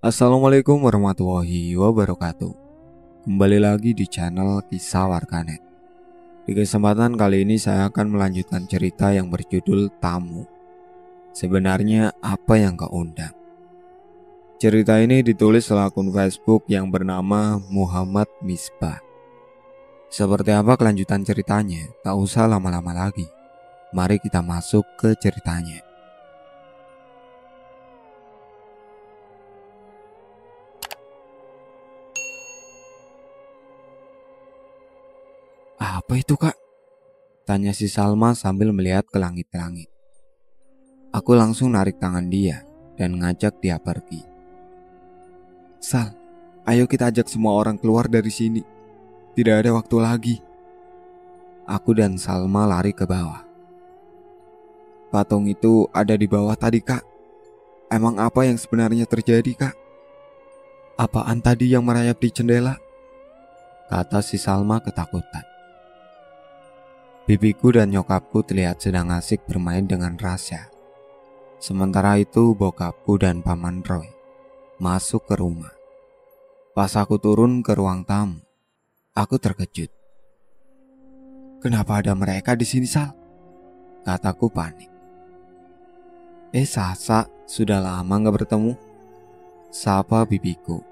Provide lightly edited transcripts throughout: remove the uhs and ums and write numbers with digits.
Assalamualaikum warahmatullahi wabarakatuh. Kembali lagi di channel Kisah Warganet. Di kesempatan kali ini saya akan melanjutkan cerita yang berjudul Tamu. Sebenarnya apa yang kau undang? Cerita ini ditulis oleh akun Facebook yang bernama Muhammad Misbah. Seperti apa kelanjutan ceritanya? Tak usah lama-lama lagi. Mari kita masuk ke ceritanya. Apa itu, Kak? Tanya si Salma sambil melihat ke langit-langit. Aku langsung narik tangan dia dan ngajak dia pergi. Sal, ayo kita ajak semua orang keluar dari sini. Tidak ada waktu lagi. Aku dan Salma lari ke bawah. Patung itu ada di bawah tadi, Kak. Emang apa yang sebenarnya terjadi, Kak? Apaan tadi yang merayap di jendela? Kata si Salma ketakutan. Bibiku dan nyokapku terlihat sedang asik bermain dengan Rasya. Sementara itu bokapku dan paman Roy masuk ke rumah. Pas aku turun ke ruang tamu, aku terkejut. Kenapa ada mereka di sini, Sal? Kataku panik. Sasa, sudah lama gak bertemu. Sapa bibiku.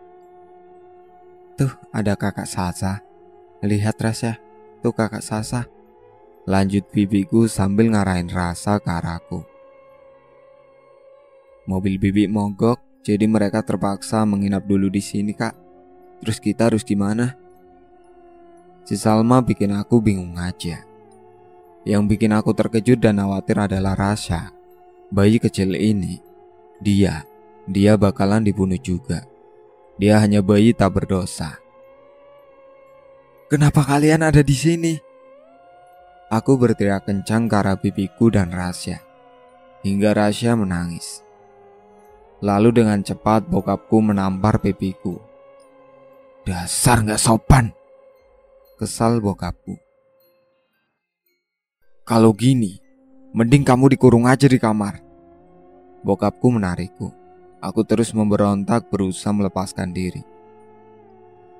Tuh ada kakak Sasa. Lihat Rasya, tuh kakak Sasa. Lanjut bibiku sambil ngarahin Rasa ke arahku. Mobil bibi mogok, jadi mereka terpaksa menginap dulu di sini, Kak. Terus kita harus gimana? Si Salma bikin aku bingung aja. Yang bikin aku terkejut dan khawatir adalah Rasya. Bayi kecil ini, dia bakalan dibunuh juga. Dia hanya bayi tak berdosa. Kenapa kalian ada di sini? Aku berteriak kencang ke arah bibiku dan Rasya, hingga Rasya menangis. Lalu dengan cepat bokapku menampar pipiku. Dasar gak sopan, kesal bokapku. Kalau gini, mending kamu dikurung aja di kamar. Bokapku menarikku. Aku terus memberontak berusaha melepaskan diri.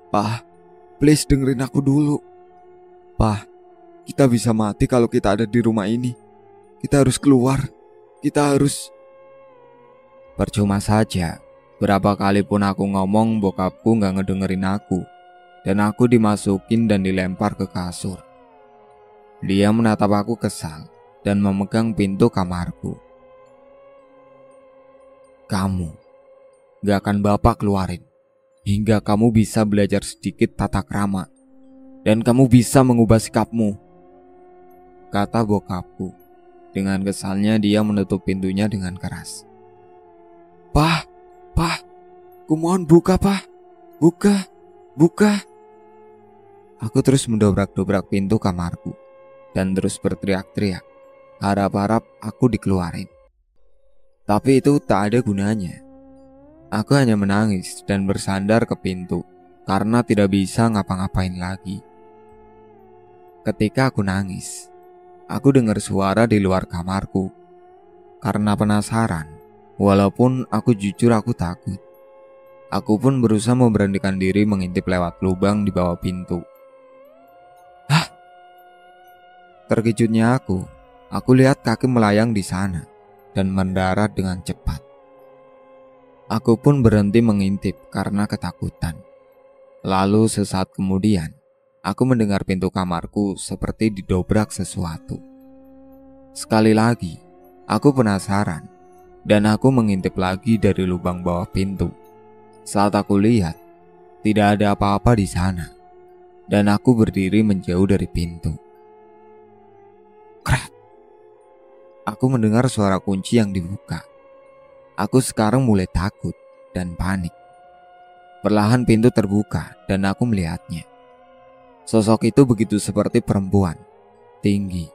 Pak, please dengerin aku dulu. Pak, kita bisa mati kalau kita ada di rumah ini. Kita harus keluar. Kita harus... Percuma saja. Berapa kali pun aku ngomong, bokapku gak ngedengerin aku. Dan aku dimasukin dan dilempar ke kasur. Dia menatap aku kesal dan memegang pintu kamarku. Kamu gak akan bapak keluarin hingga kamu bisa belajar sedikit tata krama. Dan kamu bisa mengubah sikapmu, kata bokapku. Dengan kesalnya dia menutup pintunya dengan keras. Pah, kumohon buka, Pah. Buka. Aku terus mendobrak-dobrak pintu kamarku dan terus berteriak-teriak, harap-harap aku dikeluarin. Tapi itu tak ada gunanya. Aku hanya menangis dan bersandar ke pintu karena tidak bisa ngapa-ngapain lagi. Ketika aku nangis, aku dengar suara di luar kamarku. Karena penasaran, walaupun aku jujur aku takut. Aku pun berusaha memberanikan diri mengintip lewat lubang di bawah pintu. Hah? Terkejutnya aku lihat kaki melayang di sana dan mendarat dengan cepat. Aku pun berhenti mengintip karena ketakutan. Lalu sesaat kemudian, aku mendengar pintu kamarku seperti didobrak sesuatu. Sekali lagi, aku penasaran dan aku mengintip lagi dari lubang bawah pintu. Saat aku lihat, tidak ada apa-apa di sana dan aku berdiri menjauh dari pintu. Krek! Aku mendengar suara kunci yang dibuka. Aku sekarang mulai takut dan panik. Perlahan pintu terbuka dan aku melihatnya. Sosok itu begitu seperti perempuan, tinggi,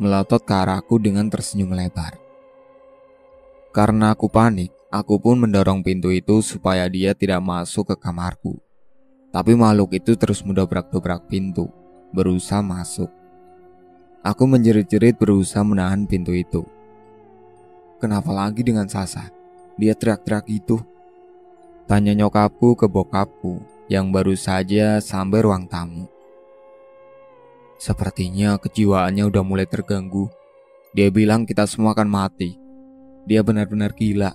melotot ke arahku dengan tersenyum lebar. Karena aku panik, aku pun mendorong pintu itu supaya dia tidak masuk ke kamarku. Tapi makhluk itu terus mendobrak-dobrak pintu, berusaha masuk. Aku menjerit-jerit berusaha menahan pintu itu. Kenapa lagi dengan Sasa? Dia teriak-teriak gitu. Tanya nyokapku ke bokapku yang baru saja sampai ruang tamu. Sepertinya kejiwaannya udah mulai terganggu. Dia bilang kita semua akan mati. Dia benar-benar gila.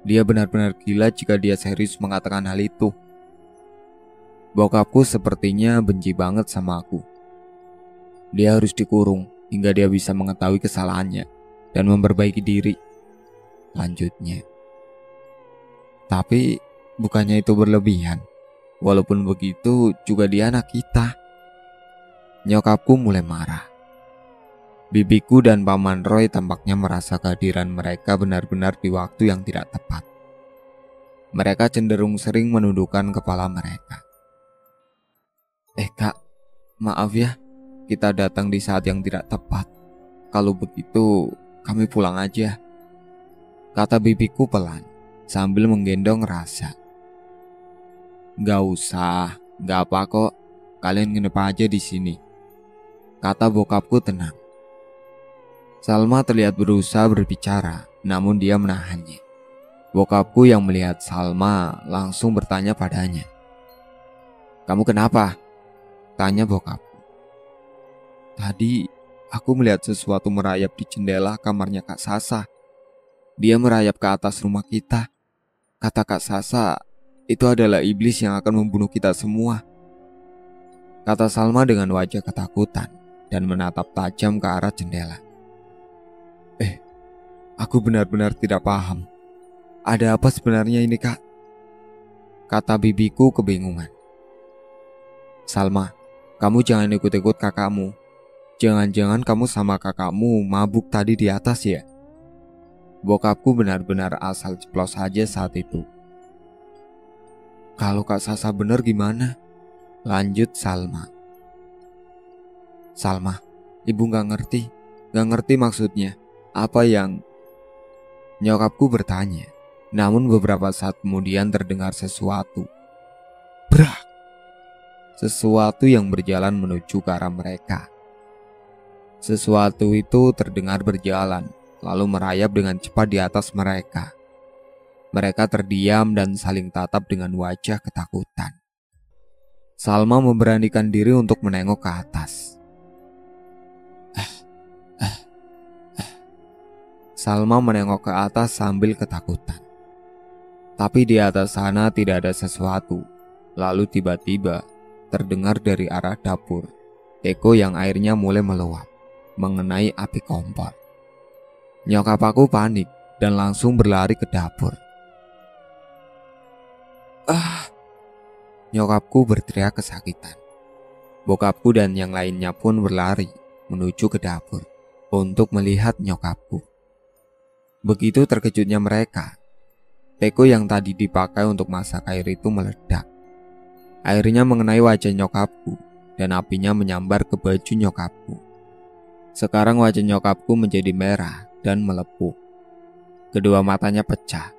Dia benar-benar gila jika dia serius mengatakan hal itu. Bokapku sepertinya benci banget sama aku. Dia harus dikurung hingga dia bisa mengetahui kesalahannya dan memperbaiki diri, lanjutnya. Tapi bukannya itu berlebihan. Walaupun begitu juga dia anak kita. Nyokapku mulai marah. Bibiku dan Paman Roy tampaknya merasa kehadiran mereka benar-benar di waktu yang tidak tepat. Mereka cenderung sering menundukkan kepala mereka. Kak, maaf ya, kita datang di saat yang tidak tepat. Kalau begitu, kami pulang aja, kata bibiku pelan sambil menggendong Rasa. Gak usah, gak apa kok, kalian nginep aja di sini, kata bokapku tenang. Salma terlihat berusaha berbicara, namun dia menahannya. Bokapku yang melihat Salma langsung bertanya padanya. Kamu kenapa? Tanya bokapku. Tadi aku melihat sesuatu merayap di jendela kamarnya Kak Sasa. Dia merayap ke atas rumah kita. Kata Kak Sasa, itu adalah iblis yang akan membunuh kita semua, kata Salma dengan wajah ketakutan dan menatap tajam ke arah jendela. Aku benar-benar tidak paham. Ada apa sebenarnya ini, Kak? Kata bibiku kebingungan. Salma, kamu jangan ikut-ikut kakakmu. Jangan-jangan kamu sama kakakmu mabuk tadi di atas ya? Bokapku benar-benar asal ceplos saja saat itu. Kalau Kak Sasa benar gimana? Lanjut Salma. Salma, ibu gak ngerti maksudnya. Apa yang... Nyokapku bertanya, namun beberapa saat kemudian terdengar sesuatu. Brak! Sesuatu yang berjalan menuju ke arah mereka. Sesuatu itu terdengar berjalan, lalu merayap dengan cepat di atas mereka. Mereka terdiam dan saling tatap dengan wajah ketakutan. Salma memberanikan diri untuk menengok ke atas. Salma menengok ke atas sambil ketakutan. Tapi di atas sana tidak ada sesuatu. Lalu tiba-tiba terdengar dari arah dapur teko yang airnya mulai meluap mengenai api kompor. Nyokap aku panik dan langsung berlari ke dapur. Nyokapku berteriak kesakitan. Bokapku dan yang lainnya pun berlari menuju ke dapur untuk melihat nyokapku. Begitu terkejutnya mereka, teko yang tadi dipakai untuk masak air itu meledak. Airnya mengenai wajah nyokapku dan apinya menyambar ke baju nyokapku. Sekarang wajah nyokapku menjadi merah dan melepuh. Kedua matanya pecah,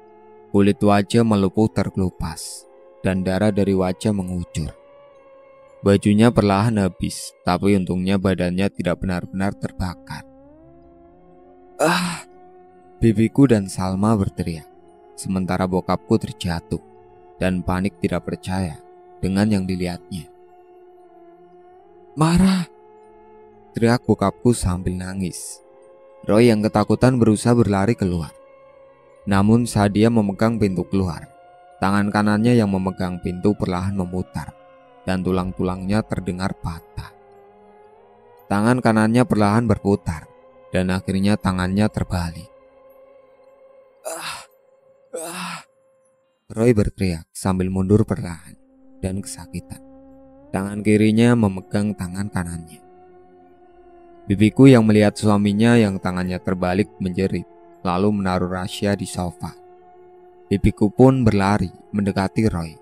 kulit wajah melepuh terkelupas, dan darah dari wajah mengucur. Bajunya perlahan habis, tapi untungnya badannya tidak benar-benar terbakar. Bibiku dan Salma berteriak, sementara bokapku terjatuh dan panik tidak percaya dengan yang dilihatnya. Marah! Teriak bokapku sambil nangis. Roy yang ketakutan berusaha berlari keluar. Namun saat dia memegang pintu keluar, tangan kanannya yang memegang pintu perlahan memutar dan tulang-tulangnya terdengar patah. Tangan kanannya perlahan berputar dan akhirnya tangannya terbalik. Roy berteriak sambil mundur perlahan dan kesakitan. Tangan kirinya memegang tangan kanannya. Bibiku yang melihat suaminya yang tangannya terbalik menjerit, lalu menaruh Rasya di sofa. Bibiku pun berlari mendekati Roy.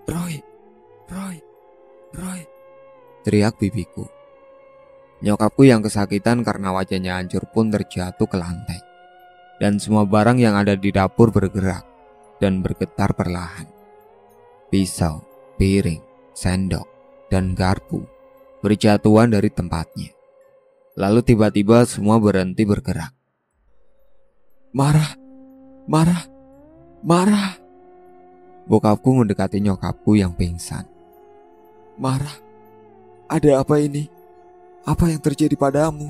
Roy, teriak bibiku. Nyokapku yang kesakitan karena wajahnya hancur pun terjatuh ke lantai. Dan semua barang yang ada di dapur bergerak dan bergetar perlahan. Pisau, piring, sendok, dan garpu berjatuhan dari tempatnya. Lalu tiba-tiba semua berhenti bergerak. Marah! Bokapku mendekati nyokapku yang pingsan. "Marah, ada apa ini? Apa yang terjadi padamu?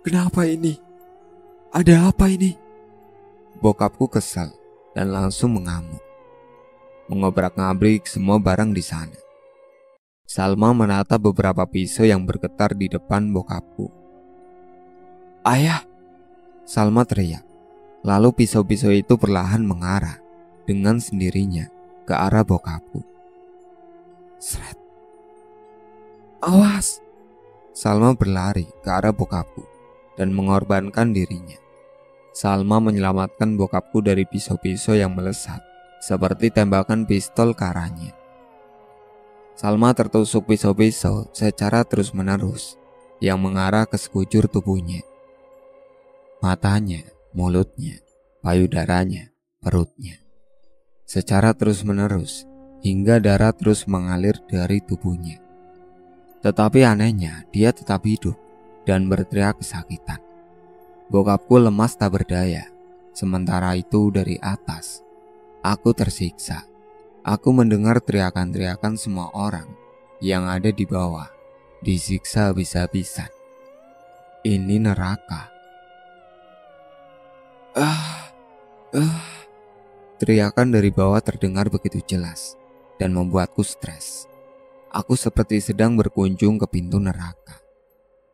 Kenapa ini? Ada apa ini?" Bokapku kesal dan langsung mengamuk, mengobrak-ngabrik semua barang di sana. Salma menatap beberapa pisau yang bergetar di depan bokapku. "Ayah!" Salma teriak. Lalu pisau-pisau itu perlahan mengarah dengan sendirinya ke arah bokapku. Sret. "Awas!" Salma berlari ke arah bokapku dan mengorbankan dirinya. Salma menyelamatkan bokapku dari pisau-pisau yang melesat seperti tembakan pistol ke arahnya. Salma tertusuk pisau-pisau secara terus-menerus yang mengarah ke sekujur tubuhnya. Matanya, mulutnya, payudaranya, perutnya. Secara terus-menerus hingga darah terus mengalir dari tubuhnya. Tetapi anehnya dia tetap hidup dan berteriak kesakitan. Bokapku lemas tak berdaya. Sementara itu dari atas, aku tersiksa. Aku mendengar teriakan-teriakan semua orang yang ada di bawah, disiksa habis-habisan. Ini neraka. Teriakan dari bawah terdengar begitu jelas dan membuatku stres. Aku seperti sedang berkunjung ke pintu neraka.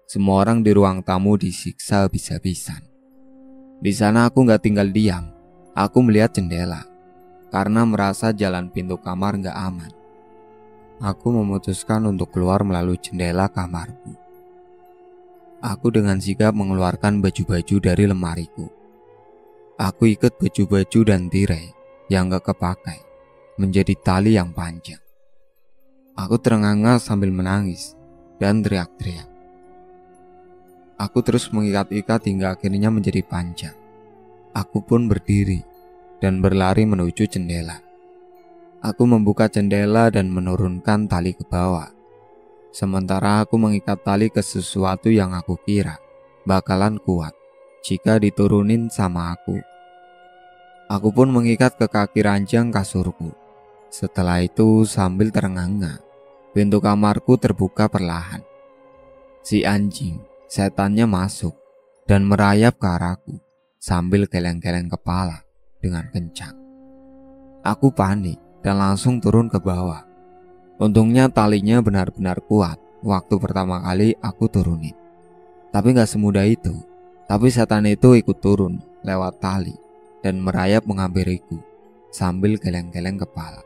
Semua orang di ruang tamu disiksa habis-habisan. Di sana aku gak tinggal diam. Aku melihat jendela karena merasa jalan pintu kamar gak aman. Aku memutuskan untuk keluar melalui jendela kamarku. Aku dengan sigap mengeluarkan baju-baju dari lemariku. Aku ikat baju-baju dan tirai yang gak kepakai menjadi tali yang panjang. Aku terengah-engah sambil menangis dan teriak-teriak. Aku terus mengikat-ikat hingga akhirnya menjadi panjang. Aku pun berdiri dan berlari menuju jendela. Aku membuka jendela dan menurunkan tali ke bawah. Sementara aku mengikat tali ke sesuatu yang aku kira bakalan kuat jika diturunin sama aku. Aku pun mengikat ke kaki ranjang kasurku. Setelah itu sambil terengah-engah, pintu kamarku terbuka perlahan. Si anjing, setannya masuk dan merayap ke arahku sambil geleng-geleng kepala dengan kencang. Aku panik dan langsung turun ke bawah. Untungnya talinya benar-benar kuat waktu pertama kali aku turunin. Tapi gak semudah itu. Tapi setan itu ikut turun lewat tali dan merayap menghampiriku sambil geleng-geleng kepala.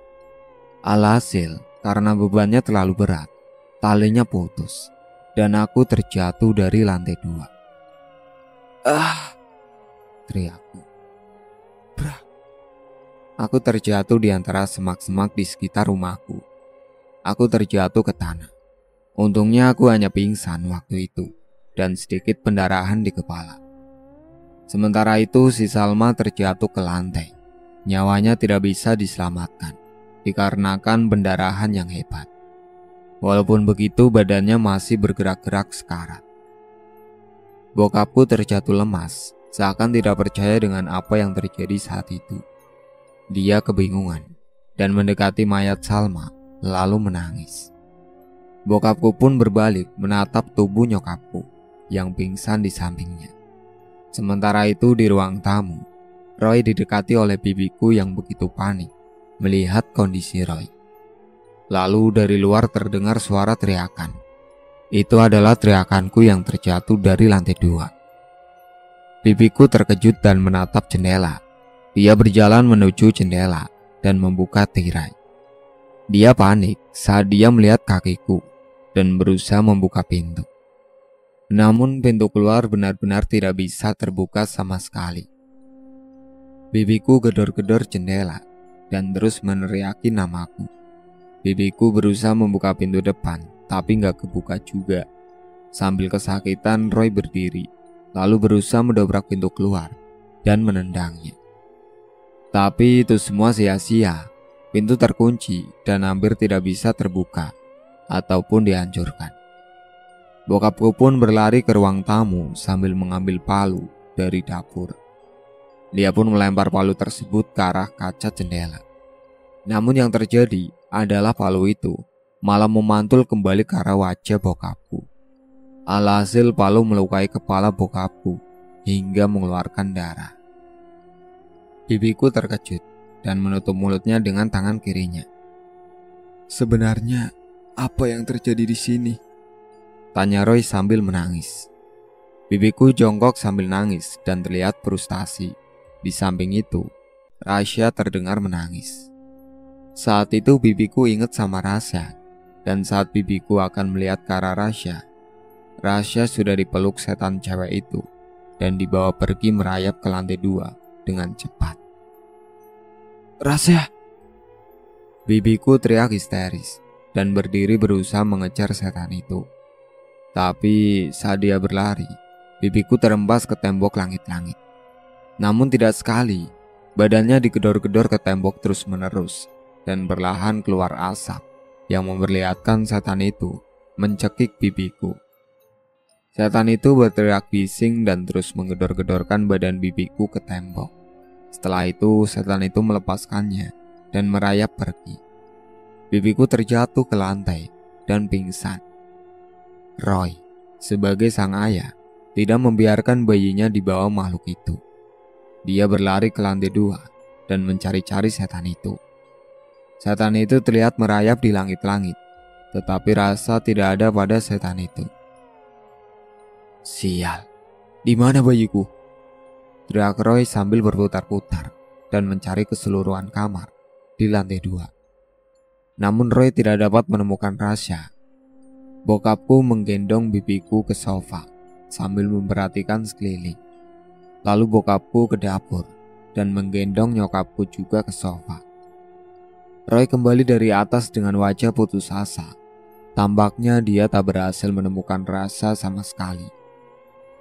Alhasil, karena bebannya terlalu berat, talinya putus dan aku terjatuh dari lantai 2. Teriakku. Brak. Aku terjatuh di antara semak-semak di sekitar rumahku. Aku terjatuh ke tanah. Untungnya aku hanya pingsan waktu itu dan sedikit pendarahan di kepala. Sementara itu si Salma terjatuh ke lantai. Nyawanya tidak bisa diselamatkan dikarenakan pendarahan yang hebat. Walaupun begitu badannya masih bergerak-gerak sekarat. Bokapku terjatuh lemas, seakan tidak percaya dengan apa yang terjadi saat itu. Dia kebingungan dan mendekati mayat Salma lalu menangis. Bokapku pun berbalik menatap tubuh nyokapku yang pingsan di sampingnya. Sementara itu di ruang tamu, Roy didekati oleh bibiku yang begitu panik melihat kondisi Roy. Lalu dari luar terdengar suara teriakan. Itu adalah teriakanku yang terjatuh dari lantai 2. Bibiku terkejut dan menatap jendela. Dia berjalan menuju jendela dan membuka tirai. Dia panik saat dia melihat kakiku dan berusaha membuka pintu. Namun pintu keluar benar-benar tidak bisa terbuka sama sekali. Bibiku gedor-gedor jendela dan terus meneriaki namaku. Bibiku berusaha membuka pintu depan, tapi gak kebuka juga. Sambil kesakitan, Roy berdiri, lalu berusaha mendobrak pintu keluar dan menendangnya. Tapi itu semua sia-sia. Pintu terkunci dan hampir tidak bisa terbuka ataupun dihancurkan. Bokapku pun berlari ke ruang tamu sambil mengambil palu dari dapur. Dia pun melempar palu tersebut ke arah kaca jendela. Namun yang terjadi adalah palu itu malah memantul kembali ke arah wajah bokapku. Alhasil palu melukai kepala bokapku hingga mengeluarkan darah. Bibiku terkejut dan menutup mulutnya dengan tangan kirinya. "Sebenarnya apa yang terjadi di sini?" tanya Roy sambil menangis. Bibiku jongkok sambil nangis dan terlihat frustasi. Di samping itu, Rasya terdengar menangis. Saat itu bibiku ingat sama Rasya, dan saat bibiku akan melihat ke arah Rasya, Rasya sudah dipeluk setan cewek itu dan dibawa pergi merayap ke lantai 2 dengan cepat. "Rasya!" Bibiku teriak histeris dan berdiri berusaha mengejar setan itu. Tapi saat dia berlari, bibiku terembas ke tembok langit-langit. Namun tidak sekali, badannya digedor-gedor ke tembok terus-menerus dan perlahan keluar asap yang memperlihatkan setan itu mencekik bibiku. Setan itu berteriak bising dan terus menggedor-gedorkan badan bibiku ke tembok. Setelah itu, setan itu melepaskannya dan merayap pergi. Bibiku terjatuh ke lantai dan pingsan. Roy, sebagai sang ayah, tidak membiarkan bayinya dibawa makhluk itu. Dia berlari ke lantai 2 dan mencari-cari setan itu. Setan itu terlihat merayap di langit-langit, tetapi rasa tidak ada pada setan itu. "Sial, di mana bayiku?" teriak Roy sambil berputar-putar dan mencari keseluruhan kamar di lantai 2. Namun Roy tidak dapat menemukan Rasya. Bokapku menggendong bibiku ke sofa sambil memperhatikan sekeliling. Lalu bokapku ke dapur dan menggendong nyokapku juga ke sofa. Roy kembali dari atas dengan wajah putus asa. Tampaknya dia tak berhasil menemukan Rasya sama sekali.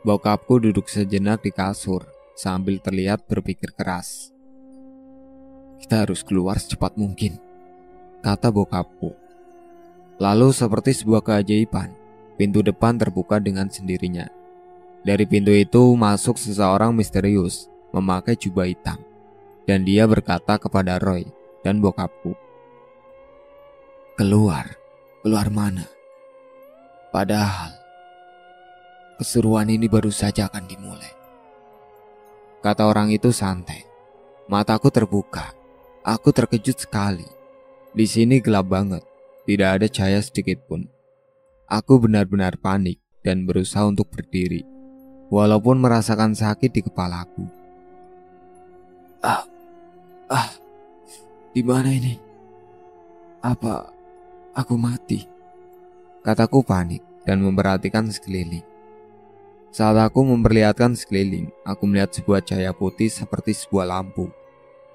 Bokapku duduk sejenak di kasur sambil terlihat berpikir keras. "Kita harus keluar secepat mungkin," kata bokapku. Lalu seperti sebuah keajaiban, pintu depan terbuka dengan sendirinya. Dari pintu itu masuk seseorang misterius memakai jubah hitam, dan dia berkata kepada Roy dan bokapku, Keluar mana? Padahal keseruan ini baru saja akan dimulai," kata orang itu santai. Mataku terbuka. Aku terkejut sekali. Di sini gelap banget, tidak ada cahaya sedikit pun. Aku benar-benar panik dan berusaha untuk berdiri, walaupun merasakan sakit di kepalaku. Di mana ini? Apa aku mati?" kataku panik dan memperhatikan sekeliling. Saat aku memperlihatkan sekeliling, aku melihat sebuah cahaya putih seperti sebuah lampu,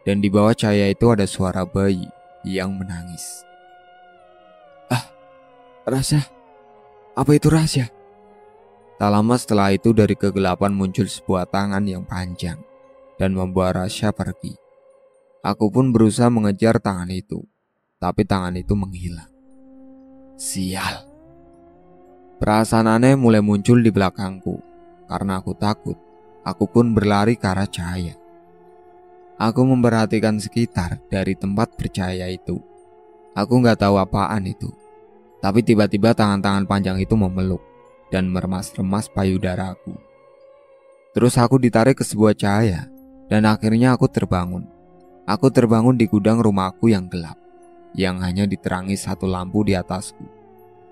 dan di bawah cahaya itu ada suara bayi yang menangis. "Rasya, apa itu Rasya?" Tak lama setelah itu dari kegelapan muncul sebuah tangan yang panjang dan membawa Rasya pergi. Aku pun berusaha mengejar tangan itu, tapi tangan itu menghilang. Sial. Perasaan aneh mulai muncul di belakangku. Karena aku takut, aku pun berlari ke arah cahaya. Aku memperhatikan sekitar dari tempat bercahaya itu. Aku gak tahu apaan itu. Tapi tiba-tiba tangan-tangan panjang itu memeluk dan meremas-remas payudaraku. Terus aku ditarik ke sebuah cahaya dan akhirnya aku terbangun. Aku terbangun di gudang rumahku yang gelap, yang hanya diterangi satu lampu di atasku.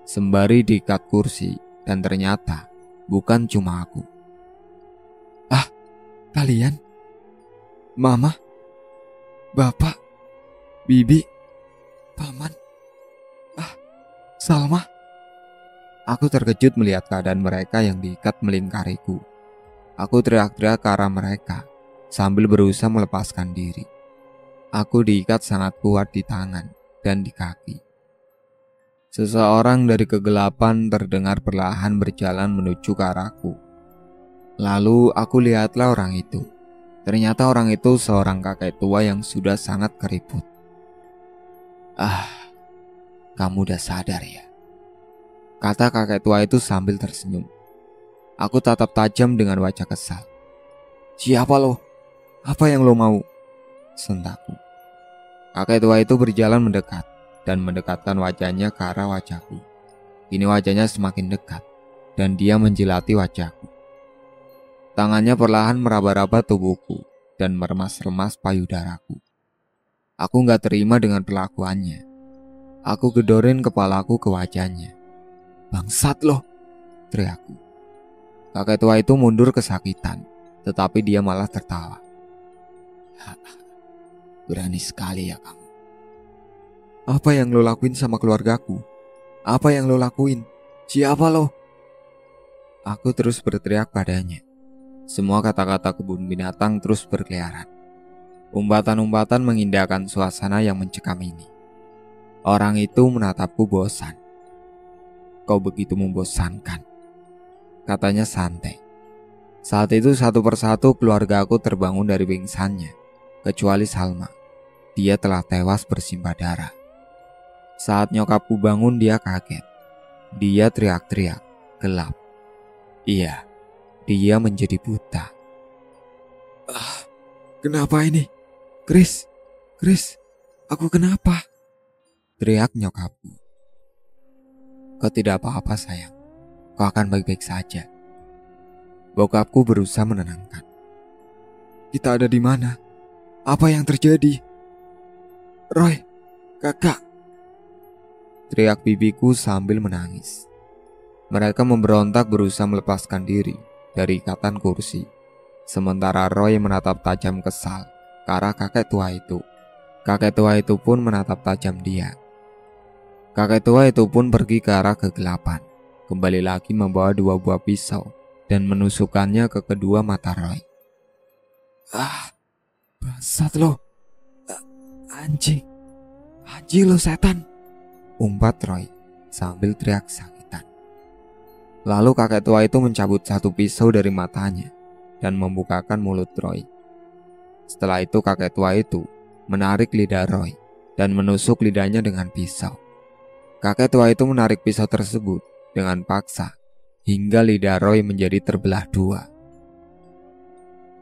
Sembari diikat kursi, dan ternyata bukan cuma aku. Kalian? Mama? Bapak? Bibi? Paman? Salma? Aku terkejut melihat keadaan mereka yang diikat melingkariku. Aku teriak-teriak ke arah mereka sambil berusaha melepaskan diri. Aku diikat sangat kuat di tangan dan di kaki. Seseorang dari kegelapan terdengar perlahan berjalan menuju ke arahku. Lalu aku lihatlah orang itu. Ternyata orang itu seorang kakek tua yang sudah sangat keriput. Kamu udah sadar ya?" kata kakek tua itu sambil tersenyum. Aku tatap tajam dengan wajah kesal. "Siapa lo? Apa yang lo mau?" sentakku. Kakek tua itu berjalan mendekat dan mendekatkan wajahnya ke arah wajahku. Kini wajahnya semakin dekat dan dia menjilati wajahku. Tangannya perlahan meraba-raba tubuhku dan meremas-remas payudaraku. Aku gak terima dengan perlakuannya. Aku gedorin kepalaku ke wajahnya. "Bangsat loh!" teriakku. Kakek tua itu mundur kesakitan, tetapi dia malah tertawa. "Berani sekali ya kamu. Apa yang lo lakuin sama keluargaku? Apa yang lo lakuin? Siapa lo?" Aku terus berteriak padanya. Semua kata-kata kebun binatang terus berkeliaran. Umbatan-umbatan mengindahkan suasana yang mencekam ini. Orang itu menatapku bosan. "Kau begitu membosankan," katanya santai. Saat itu satu persatu keluarga aku terbangun dari pingsannya, kecuali Salma. Dia telah tewas bersimbah darah. Saat nyokapku bangun dia kaget. Dia teriak-teriak, gelap. Iya, dia menjadi buta. "Kenapa ini? Chris, aku kenapa?" teriak nyokapku. "Kau tidak apa-apa sayang, kau akan baik-baik saja." Bokapku berusaha menenangkan. "Kita ada di mana? Apa yang terjadi?" "Roy, kakak," teriak bibiku sambil menangis. Mereka memberontak berusaha melepaskan diri dari ikatan kursi. Sementara Roy menatap tajam kesal ke arah kakek tua itu. Kakek tua itu pun menatap tajam dia. Kakek tua itu pun pergi ke arah kegelapan. Kembali lagi membawa 2 buah pisau dan menusukkannya ke kedua mata Roy. "Bangsat lo. Anjing lo setan," umpat Roy sambil teriak sakitan. Lalu kakek tua itu mencabut satu pisau dari matanya dan membukakan mulut Roy. Setelah itu kakek tua itu menarik lidah Roy dan menusuk lidahnya dengan pisau. Kakek tua itu menarik pisau tersebut dengan paksa hingga lidah Roy menjadi terbelah 2.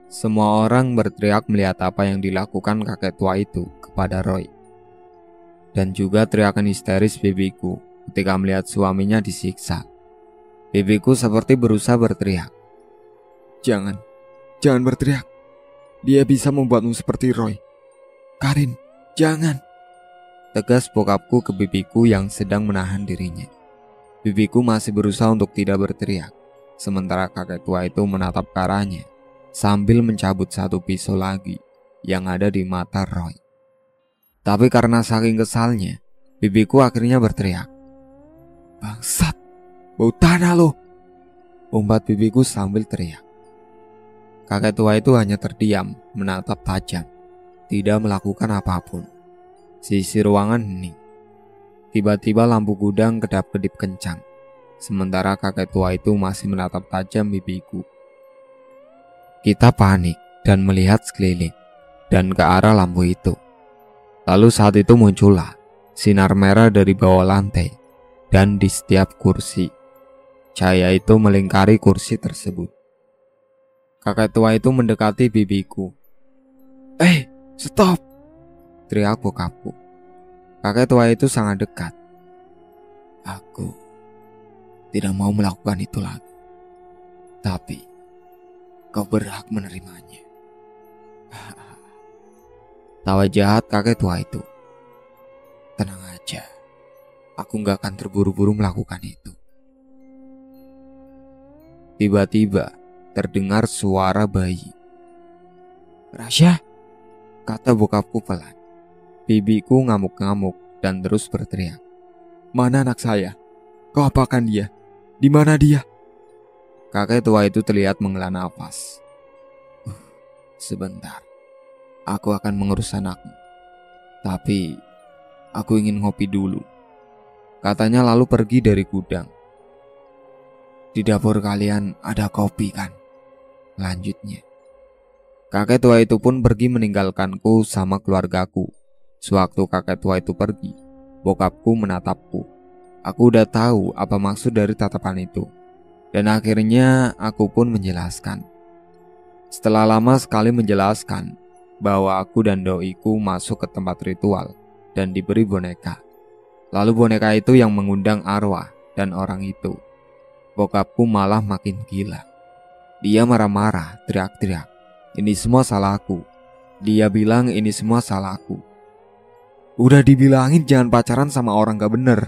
Semua orang berteriak melihat apa yang dilakukan kakek tua itu kepada Roy. Dan juga teriakan histeris bibiku ketika melihat suaminya disiksa. Bibiku seperti berusaha berteriak. Jangan berteriak. Dia bisa membuatmu seperti Roy. Karin, jangan," tegas bokapku ke bibiku yang sedang menahan dirinya. Bibiku masih berusaha untuk tidak berteriak, sementara kakek tua itu menatap ke arahnya sambil mencabut satu pisau lagi yang ada di mata Roy. Tapi karena saking kesalnya, bibiku akhirnya berteriak, "Bangsat, bau tanah lo," umpat bibiku sambil teriak. Kakek tua itu hanya terdiam, menatap tajam, tidak melakukan apapun. Sisi ruangan hening. Tiba-tiba lampu gudang kedap-kedip kencang, sementara kakek tua itu masih menatap tajam bibiku. Kita panik dan melihat sekeliling dan ke arah lampu itu. Lalu saat itu muncullah sinar merah dari bawah lantai dan di setiap kursi. Cahaya itu melingkari kursi tersebut. Kakek tua itu mendekati bibiku. Stop!" teriak bokapku. Kakek tua itu sangat dekat. "Aku tidak mau melakukan itu lagi. Tapi kau berhak menerimanya." Tawa jahat kakek tua itu. "Tenang aja, aku gak akan terburu-buru melakukan itu." Tiba-tiba terdengar suara bayi. "Rasya," kata bokapku pelan. Bibiku ngamuk-ngamuk dan terus berteriak, "Mana anak saya? Kau apakan dia? Di mana dia?" Kakek tua itu terlihat menghela nafas. "Sebentar, aku akan mengurus anakmu. Tapi aku ingin ngopi dulu," katanya lalu pergi dari gudang. "Di dapur kalian ada kopi kan?" lanjutnya. Kakek tua itu pun pergi meninggalkanku sama keluargaku. Sewaktu kakek tua itu pergi, bokapku menatapku. Aku udah tahu apa maksud dari tatapan itu. Dan akhirnya aku pun menjelaskan. Setelah lama sekali menjelaskan, bahwa aku dan doiku masuk ke tempat ritual dan diberi boneka. Lalu boneka itu yang mengundang arwah dan orang itu. Bokapku malah makin gila. Dia marah-marah, teriak-teriak. Ini semua salahku. Dia bilang ini semua salahku. Udah dibilangin jangan pacaran sama orang gak bener.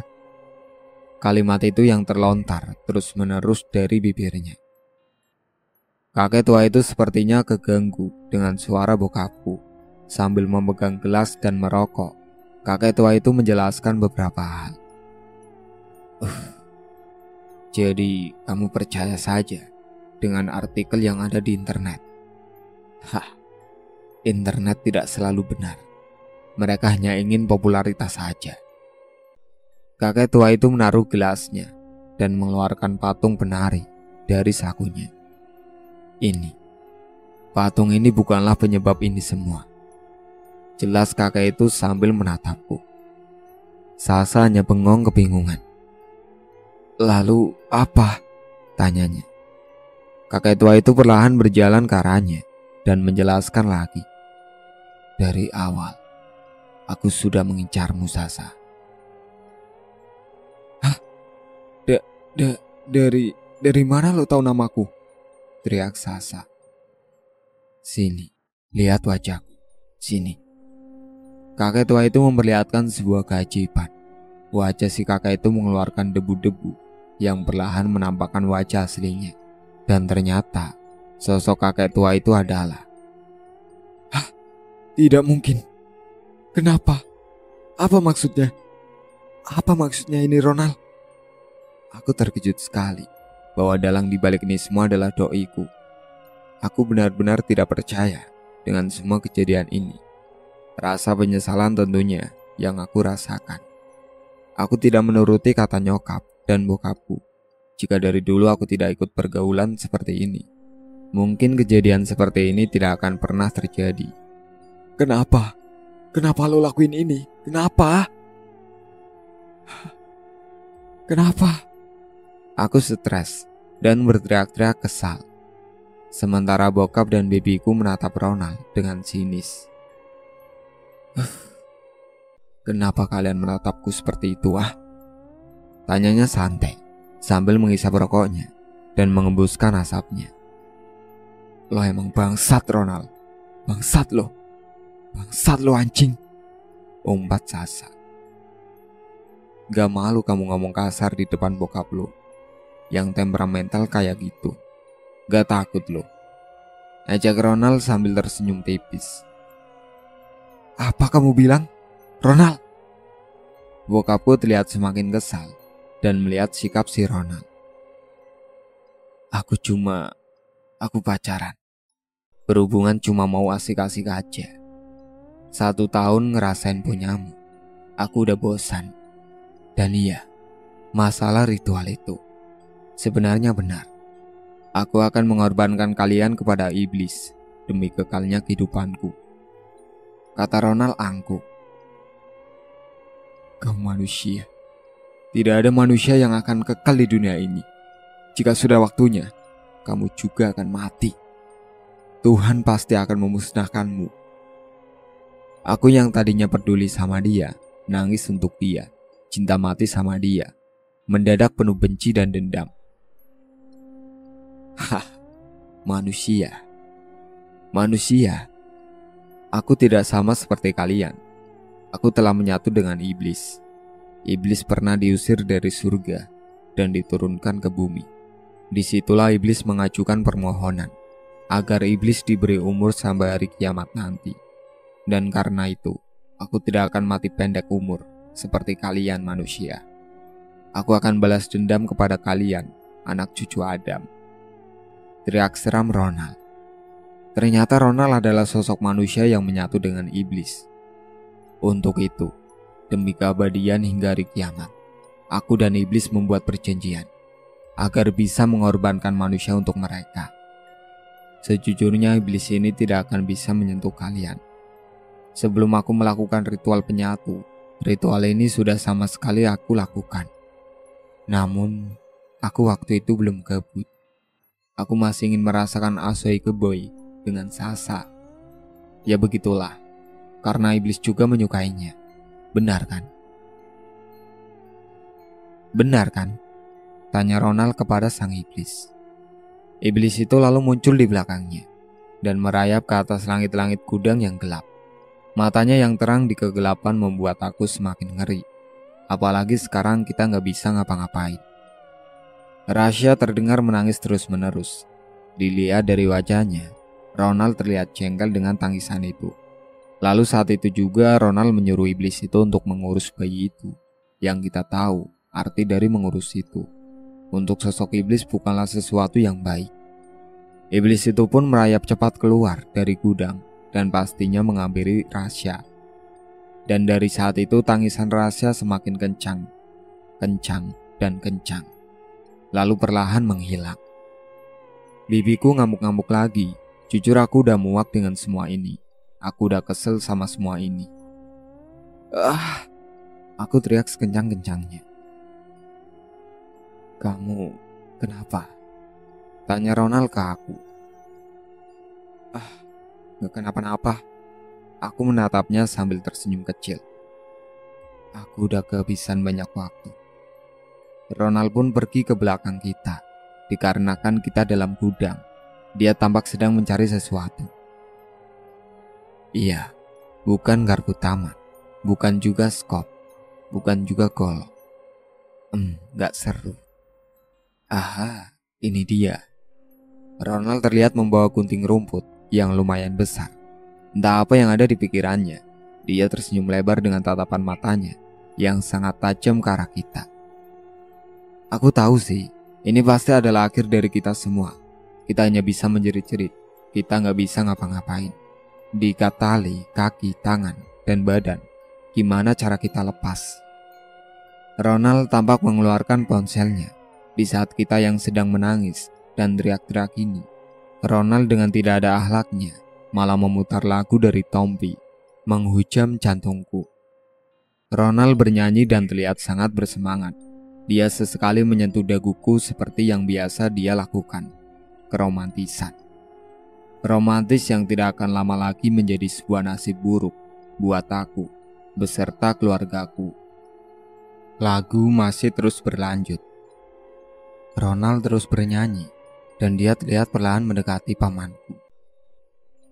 Kalimat itu yang terlontar terus-menerus dari bibirnya. Kakek tua itu sepertinya keganggu dengan suara bokapku. Sambil memegang gelas dan merokok, kakek tua itu menjelaskan beberapa hal. Jadi kamu percaya saja dengan artikel yang ada di internet? Internet tidak selalu benar. Mereka hanya ingin popularitas saja. Kakek tua itu menaruh gelasnya dan mengeluarkan patung penari dari sakunya. Patung ini bukanlah penyebab ini semua. Jelas kakek itu sambil menatapku. Sasa hanya bengong kebingungan. Lalu apa? Tanyanya. Kakek tua itu perlahan berjalan ke arahnya dan menjelaskan lagi. Dari awal, aku sudah mengincarmu, Sasa. Hah? Dari mana lo tahu namaku? Teriak Sasa. Sini, lihat wajahku. Sini. Kakek tua itu memperlihatkan sebuah keajaiban. Wajah si kakek itu mengeluarkan debu-debu yang perlahan menampakkan wajah aslinya. Dan ternyata sosok kakek tua itu adalah... Tidak mungkin. Kenapa? Apa maksudnya? Apa maksudnya ini, Ronald? Aku terkejut sekali bahwa dalang dibalik ini semua adalah doiku. Aku benar-benar tidak percaya dengan semua kejadian ini. Rasa penyesalan tentunya yang aku rasakan. Aku tidak menuruti kata nyokap dan bokapku. Jika dari dulu aku tidak ikut pergaulan seperti ini, mungkin kejadian seperti ini tidak akan pernah terjadi. Kenapa? Kenapa lo lakuin ini? Kenapa? Kenapa? Aku stres dan berteriak-teriak kesal. Sementara bokap dan bebiku menatap Ronald dengan sinis. Kenapa kalian menatapku seperti itu, Tanyanya santai sambil menghisap rokoknya dan mengembuskan asapnya. Lo emang bangsat, Ronald. Bangsat lo. Bangsat lo, anjing. Umpat Sasa. Gak malu kamu ngomong kasar di depan bokap lo yang temperamental kayak gitu? Gak takut lo? Ajak Ronald sambil tersenyum tipis. Apa kamu bilang, Ronald? Bokapku terlihat semakin kesal dan melihat sikap si Ronald. Aku pacaran. Berhubungan cuma mau asik-asik aja. 1 tahun ngerasain punyamu. Aku udah bosan. Dan iya, masalah ritual itu sebenarnya benar. Aku akan mengorbankan kalian kepada iblis demi kekalnya kehidupanku, kata Ronald angkuh. Kamu manusia. Tidak ada manusia yang akan kekal di dunia ini. Jika sudah waktunya, kamu juga akan mati. Tuhan pasti akan memusnahkanmu. Aku yang tadinya peduli sama dia, nangis untuk dia, cinta mati sama dia, mendadak penuh benci dan dendam. Manusia. Aku tidak sama seperti kalian. Aku telah menyatu dengan iblis. Iblis pernah diusir dari surga dan diturunkan ke bumi. Disitulah iblis mengajukan permohonan agar iblis diberi umur sampai hari kiamat nanti. Dan karena itu, aku tidak akan mati pendek umur seperti kalian manusia. Aku akan balas dendam kepada kalian, anak cucu Adam. Teriak seram Ronald. Ternyata Ronald adalah sosok manusia yang menyatu dengan iblis. Untuk itu, demi keabadian hingga hari kiamat, aku dan iblis membuat perjanjian agar bisa mengorbankan manusia untuk mereka. Sejujurnya iblis ini tidak akan bisa menyentuh kalian. Sebelum aku melakukan ritual penyatu, ritual ini sudah sama sekali aku lakukan. Namun, aku waktu itu belum kebut. Aku masih ingin merasakan Asoy Keboy dengan Sasa. Ya begitulah, karena iblis juga menyukainya. Benar kan? Benar kan? Tanya Ronald kepada sang iblis. Iblis itu lalu muncul di belakangnya dan merayap ke atas langit-langit gudang yang gelap. Matanya yang terang di kegelapan membuat aku semakin ngeri. Apalagi sekarang kita gak bisa ngapa-ngapain. Rasya terdengar menangis terus-menerus. Dilihat dari wajahnya, Ronald terlihat jengkel dengan tangisan itu. Lalu saat itu juga Ronald menyuruh iblis itu untuk mengurus bayi itu. Yang kita tahu arti dari mengurus itu. Untuk sosok iblis bukanlah sesuatu yang baik. Iblis itu pun merayap cepat keluar dari gudang dan pastinya menghampiri Rasya. Dan dari saat itu tangisan Rasya semakin kencang, dan kencang. Lalu perlahan menghilang. Bibiku ngamuk-ngamuk lagi. Jujur aku udah muak dengan semua ini. Aku udah kesel sama semua ini. Aku teriak sekencang-kencangnya. Kamu kenapa? Tanya Ronald ke aku. Gak kenapa-napa. Aku menatapnya sambil tersenyum kecil. Aku udah kehabisan banyak waktu. Ronald pun pergi ke belakang kita. Dikarenakan kita dalam gudang, dia tampak sedang mencari sesuatu. Iya, bukan garpu taman, bukan juga skop, bukan juga golok. Gak seru. Aha, ini dia. Ronald terlihat membawa gunting rumput yang lumayan besar. Entah apa yang ada di pikirannya. Dia tersenyum lebar dengan tatapan matanya yang sangat tajam ke arah kita. Aku tahu sih, ini pasti adalah akhir dari kita semua. Kita hanya bisa menjerit-jerit. Kita gak bisa ngapa-ngapain. Diikat tali, kaki, tangan, dan badan. Gimana cara kita lepas? Ronald tampak mengeluarkan ponselnya. Di saat kita yang sedang menangis dan teriak-teriak ini, Ronald dengan tidak ada akhlaknya malah memutar lagu dari Tompi, menghujam jantungku. Ronald bernyanyi dan terlihat sangat bersemangat. Dia sesekali menyentuh daguku seperti yang biasa dia lakukan. Keromantisan. Romantis yang tidak akan lama lagi menjadi sebuah nasib buruk buat aku beserta keluargaku. Lagu masih terus berlanjut. Ronald terus bernyanyi dan dia terlihat perlahan mendekati pamanku.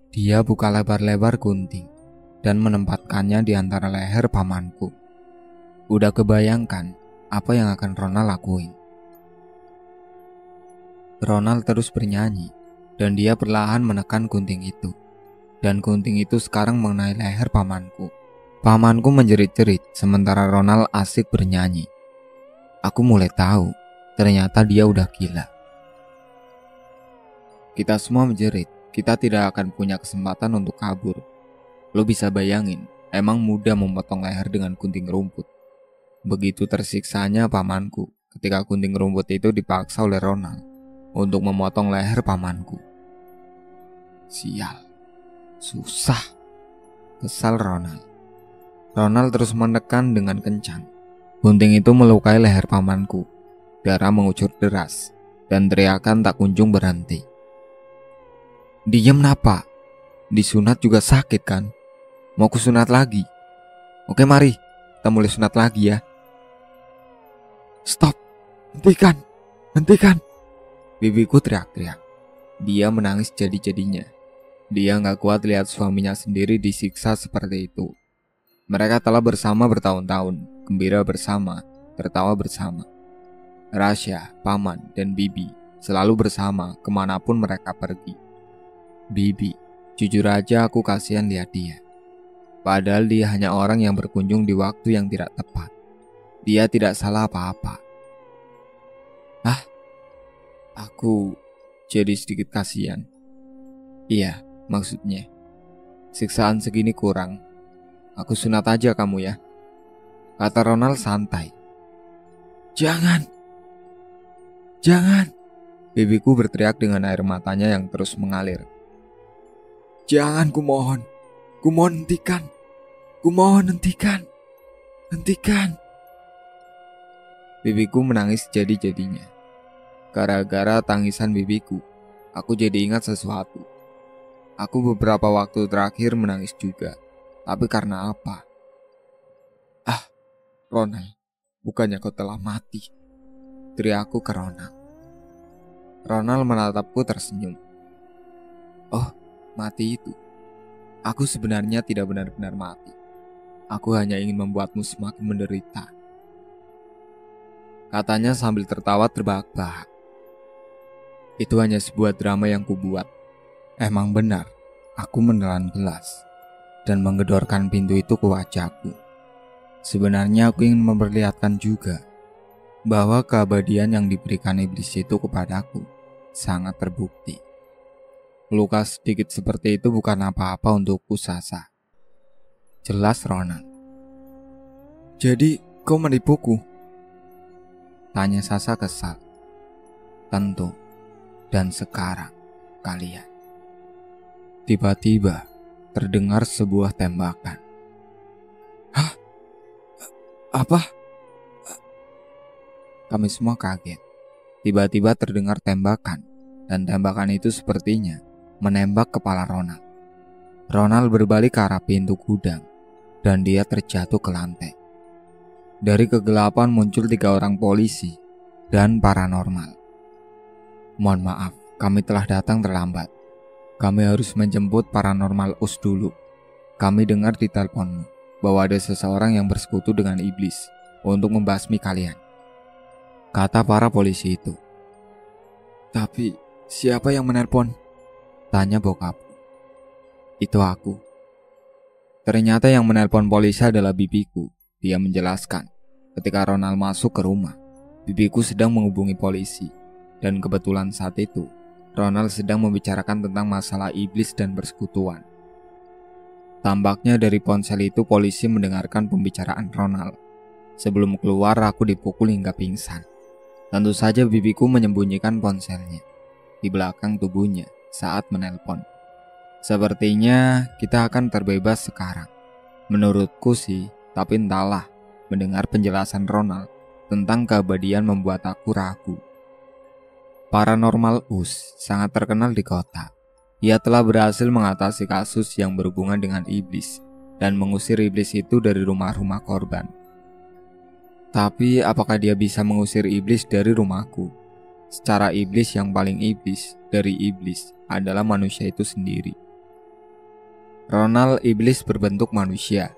Dia buka lebar-lebar gunting dan menempatkannya di antara leher pamanku. Udah kebayangkan apa yang akan Ronald lakuin. Ronald terus bernyanyi dan dia perlahan menekan gunting itu. Dan gunting itu sekarang mengenai leher pamanku. Pamanku menjerit-jerit sementara Ronald asik bernyanyi. Aku mulai tahu, ternyata dia udah gila. Kita semua menjerit, kita tidak akan punya kesempatan untuk kabur. Lo bisa bayangin, emang mudah memotong leher dengan gunting rumput. Begitu tersiksanya pamanku ketika gunting rumput itu dipaksa oleh Ronald untuk memotong leher pamanku. Sial, susah, kesal Ronald. Ronald terus menekan dengan kencang. Gunting itu melukai leher pamanku. Darah mengucur deras dan teriakan tak kunjung berhenti. Diem napa? Disunat juga sakit kan? Mau kusunat lagi? Oke mari, kita mulai sunat lagi ya. Stop, hentikan. Bibiku teriak-teriak. Dia menangis jadi-jadinya. Dia gak kuat lihat suaminya sendiri disiksa seperti itu. Mereka telah bersama bertahun-tahun, gembira bersama, tertawa bersama. Rasya, paman, dan Bibi selalu bersama kemanapun mereka pergi. Bibi, jujur aja aku kasihan lihat dia. Padahal dia hanya orang yang berkunjung di waktu yang tidak tepat. Dia tidak salah apa-apa. Aku jadi sedikit kasihan. Iya, maksudnya siksaan segini kurang. Aku sunat aja kamu ya, kata Ronald santai. Jangan. Bibiku berteriak dengan air matanya yang terus mengalir. Jangan, kumohon hentikan. Hentikan. Bibiku menangis jadi-jadinya. Gara-gara tangisan bibiku, aku jadi ingat sesuatu. Aku beberapa waktu terakhir menangis juga. Tapi karena apa? Ah, Ronald, bukannya kau telah mati? Teriakku ke Ronald. Ronald menatapku tersenyum. Oh, mati itu. Aku sebenarnya tidak benar-benar mati. Aku hanya ingin membuatmu semakin menderita. Katanya sambil tertawa terbahak-bahak. Itu hanya sebuah drama yang kubuat. Emang benar, aku menelan gelas dan menggedorkan pintu itu ke wajahku. Sebenarnya aku ingin memperlihatkan juga bahwa keabadian yang diberikan iblis itu kepadaku sangat terbukti. Luka sedikit seperti itu bukan apa-apa untukku, Sasa. Jelas, Ronald. Jadi, kau menipuku? Tanya Sasa kesal. Tentu. Dan sekarang, kalian. Tiba-tiba, terdengar sebuah tembakan. Hah? Apa? Kami semua kaget. Tiba-tiba terdengar tembakan, dan tembakan itu sepertinya menembak kepala Ronald. Ronald berbalik ke arah pintu gudang, dan dia terjatuh ke lantai. Dari kegelapan muncul 3 orang polisi dan paranormal. Mohon maaf, kami telah datang terlambat. Kami harus menjemput paranormal US dulu. Kami dengar di teleponmu bahwa ada seseorang yang bersekutu dengan iblis untuk membasmi kalian, kata para polisi itu. Tapi siapa yang menelpon? Tanya bokapku. Itu aku. Ternyata yang menelpon polisi adalah bibiku. Dia menjelaskan, ketika Ronald masuk ke rumah, bibiku sedang menghubungi polisi. Dan kebetulan saat itu, Ronald sedang membicarakan tentang masalah iblis dan persekutuan. Tampaknya dari ponsel itu polisi mendengarkan pembicaraan Ronald. Sebelum keluar aku dipukul hingga pingsan. Tentu saja bibiku menyembunyikan ponselnya di belakang tubuhnya saat menelpon. Sepertinya kita akan terbebas sekarang. Menurutku sih, tapi entahlah, mendengar penjelasan Ronald tentang keabadian membuat aku ragu. Paranormal US sangat terkenal di kota. Ia telah berhasil mengatasi kasus yang berhubungan dengan iblis dan mengusir iblis itu dari rumah-rumah korban. Tapi apakah dia bisa mengusir iblis dari rumahku? Secara iblis yang paling iblis dari iblis adalah manusia itu sendiri. Ronald iblis berbentuk manusia,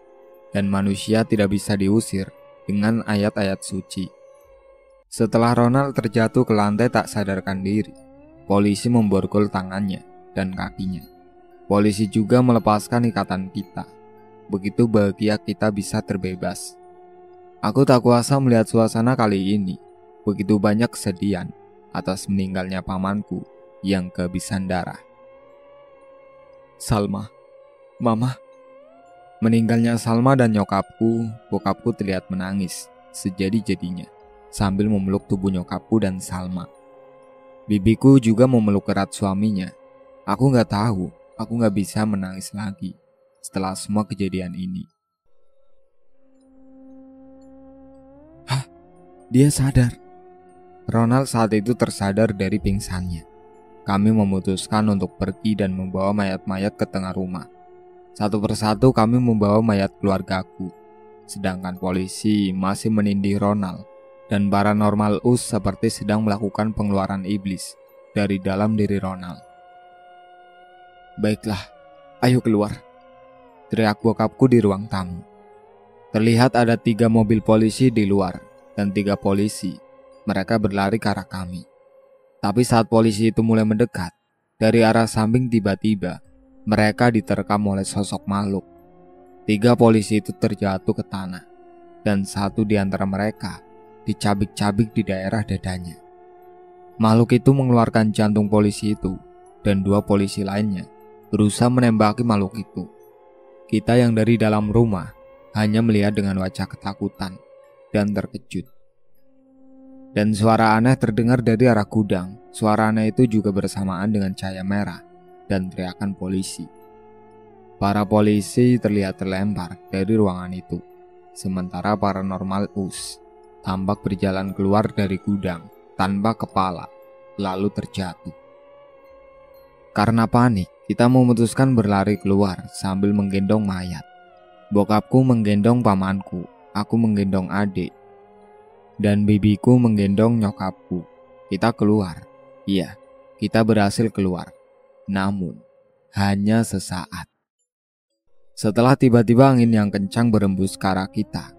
dan manusia tidak bisa diusir dengan ayat-ayat suci. Setelah Ronald terjatuh ke lantai tak sadarkan diri, polisi memborgol tangannya dan kakinya. Polisi juga melepaskan ikatan kita. Begitu bahagia kita bisa terbebas. Aku tak kuasa melihat suasana kali ini. Begitu banyak kesedihan atas meninggalnya pamanku yang kehabisan darah. Salma, Mama. Meninggalnya Salma dan nyokapku, bokapku terlihat menangis sejadi-jadinya sambil memeluk tubuh nyokapku dan Salma. Bibiku juga memeluk erat suaminya. Aku gak tahu, aku gak bisa menangis lagi setelah semua kejadian ini. Hah? Dia sadar. Ronald saat itu tersadar dari pingsannya. Kami memutuskan untuk pergi dan membawa mayat-mayat ke tengah rumah. Satu persatu kami membawa mayat keluargaku, sedangkan polisi masih menindih Ronald. Dan paranormal US seperti sedang melakukan pengeluaran iblis dari dalam diri Ronald. Baiklah, ayo keluar, teriak bokapku di ruang tamu. Terlihat ada 3 mobil polisi di luar dan 3 polisi. Mereka berlari ke arah kami. Tapi saat polisi itu mulai mendekat, dari arah samping tiba-tiba mereka diterkam oleh sosok makhluk. 3 polisi itu terjatuh ke tanah, dan 1 di antara mereka dicabik-cabik di daerah dadanya. Makhluk itu mengeluarkan jantung polisi itu, dan 2 polisi lainnya berusaha menembaki makhluk itu. Kita yang dari dalam rumah hanya melihat dengan wajah ketakutan dan terkejut. Dan suara aneh terdengar dari arah gudang. Suara aneh itu juga bersamaan dengan cahaya merah dan teriakan polisi. Para polisi terlihat terlempar dari ruangan itu, sementara paranormal US tampak berjalan keluar dari gudang tanpa kepala, lalu terjatuh. Karena panik, Kita memutuskan berlari keluar sambil menggendong mayat. Bokapku menggendong pamanku, aku menggendong adik, dan bibiku menggendong nyokapku. Kita keluar. Iya, kita berhasil keluar. Namun, hanya sesaat. Setelah tiba-tiba angin yang kencang berembus ke arah kita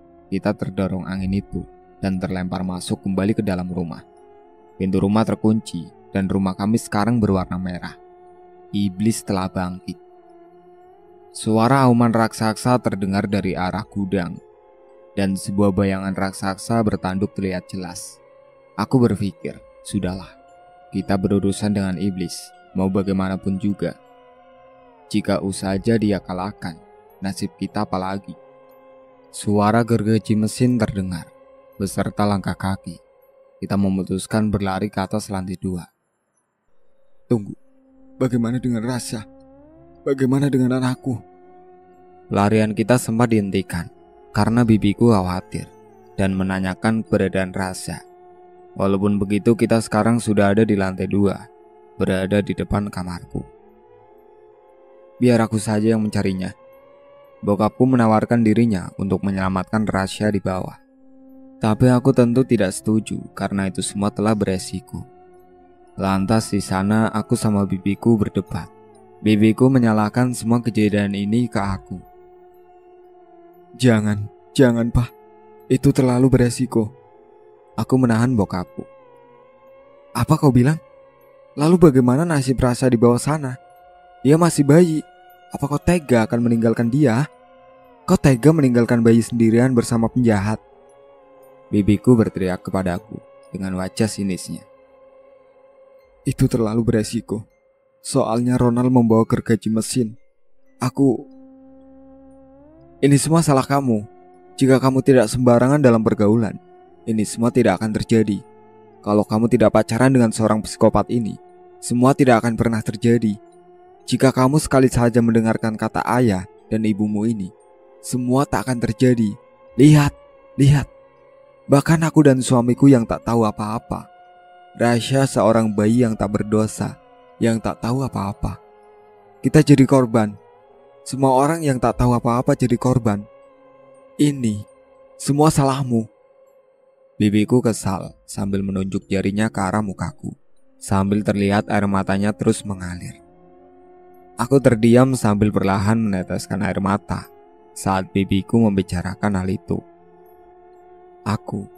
terdorong angin itu dan terlempar masuk kembali ke dalam rumah. Pintu rumah terkunci dan rumah kami sekarang berwarna merah. Iblis telah bangkit. Suara auman raksasa terdengar dari arah gudang, dan sebuah bayangan raksasa bertanduk terlihat jelas. Aku berpikir, sudahlah, kita berurusan dengan iblis, mau bagaimanapun juga. Jika saja dia kalahkan, nasib kita apalagi? Suara gergaji mesin terdengar, beserta langkah kaki. Kita memutuskan berlari ke atas lantai 2. Tunggu. Bagaimana dengan Rasya? Bagaimana dengan anakku? Pelarian kita sempat dihentikan karena bibiku khawatir dan menanyakan keberadaan Rasya. Walaupun begitu, kita sekarang sudah ada di lantai 2, berada di depan kamarku. Biar aku saja yang mencarinya. Bokapku menawarkan dirinya untuk menyelamatkan Rasya di bawah. Tapi aku tentu tidak setuju karena itu semua telah beresiko. Lantas di sana aku sama bibiku berdebat. Bibiku menyalahkan semua kejadian ini ke aku. Jangan Pak. Itu terlalu beresiko. Aku menahan bokapku. Apa kau bilang? Lalu bagaimana nasib Rasya di bawah sana? Dia masih bayi. Apa kau tega akan meninggalkan dia? Kau tega meninggalkan bayi sendirian bersama penjahat? Bibiku berteriak kepadaku dengan wajah sinisnya. Itu terlalu beresiko. Soalnya Ronald membawa gergaji mesin. Ini semua salah kamu. Jika kamu tidak sembarangan dalam pergaulan, ini semua tidak akan terjadi. Kalau kamu tidak pacaran dengan seorang psikopat ini, semua tidak akan pernah terjadi. Jika kamu sekali saja mendengarkan kata ayah dan ibumu ini, semua tak akan terjadi. Lihat. Bahkan aku dan suamiku yang tak tahu apa-apa. Rasya seorang bayi yang tak berdosa, yang tak tahu apa-apa. Kita jadi korban. Semua orang yang tak tahu apa-apa jadi korban. Ini semua salahmu. Bibiku kesal sambil menunjuk jarinya ke arah mukaku, sambil terlihat air matanya terus mengalir. Aku terdiam sambil perlahan meneteskan air mata saat bibiku membicarakan hal itu. Aku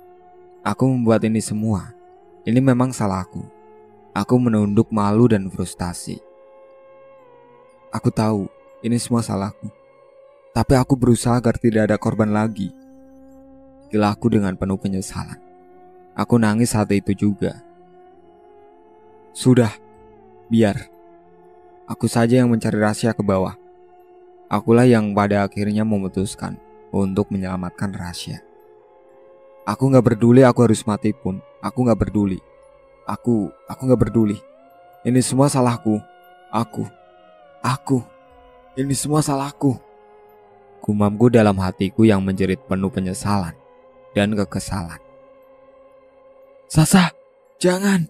membuat ini semua. Ini memang salahku. Aku menunduk malu dan frustasi. Aku tahu ini semua salahku. Tapi aku berusaha agar tidak ada korban lagi. Gilahku dengan penuh penyesalan. Aku nangis saat itu juga. Sudah, biar. Aku saja yang mencari Rasya ke bawah. Akulah yang pada akhirnya memutuskan untuk menyelamatkan Rasya. Aku gak peduli aku harus mati pun. Aku gak peduli. Aku gak peduli. Ini semua salahku. Aku. Ini semua salahku. Gumamku dalam hatiku yang menjerit penuh penyesalan dan kekesalan. Sasa, jangan!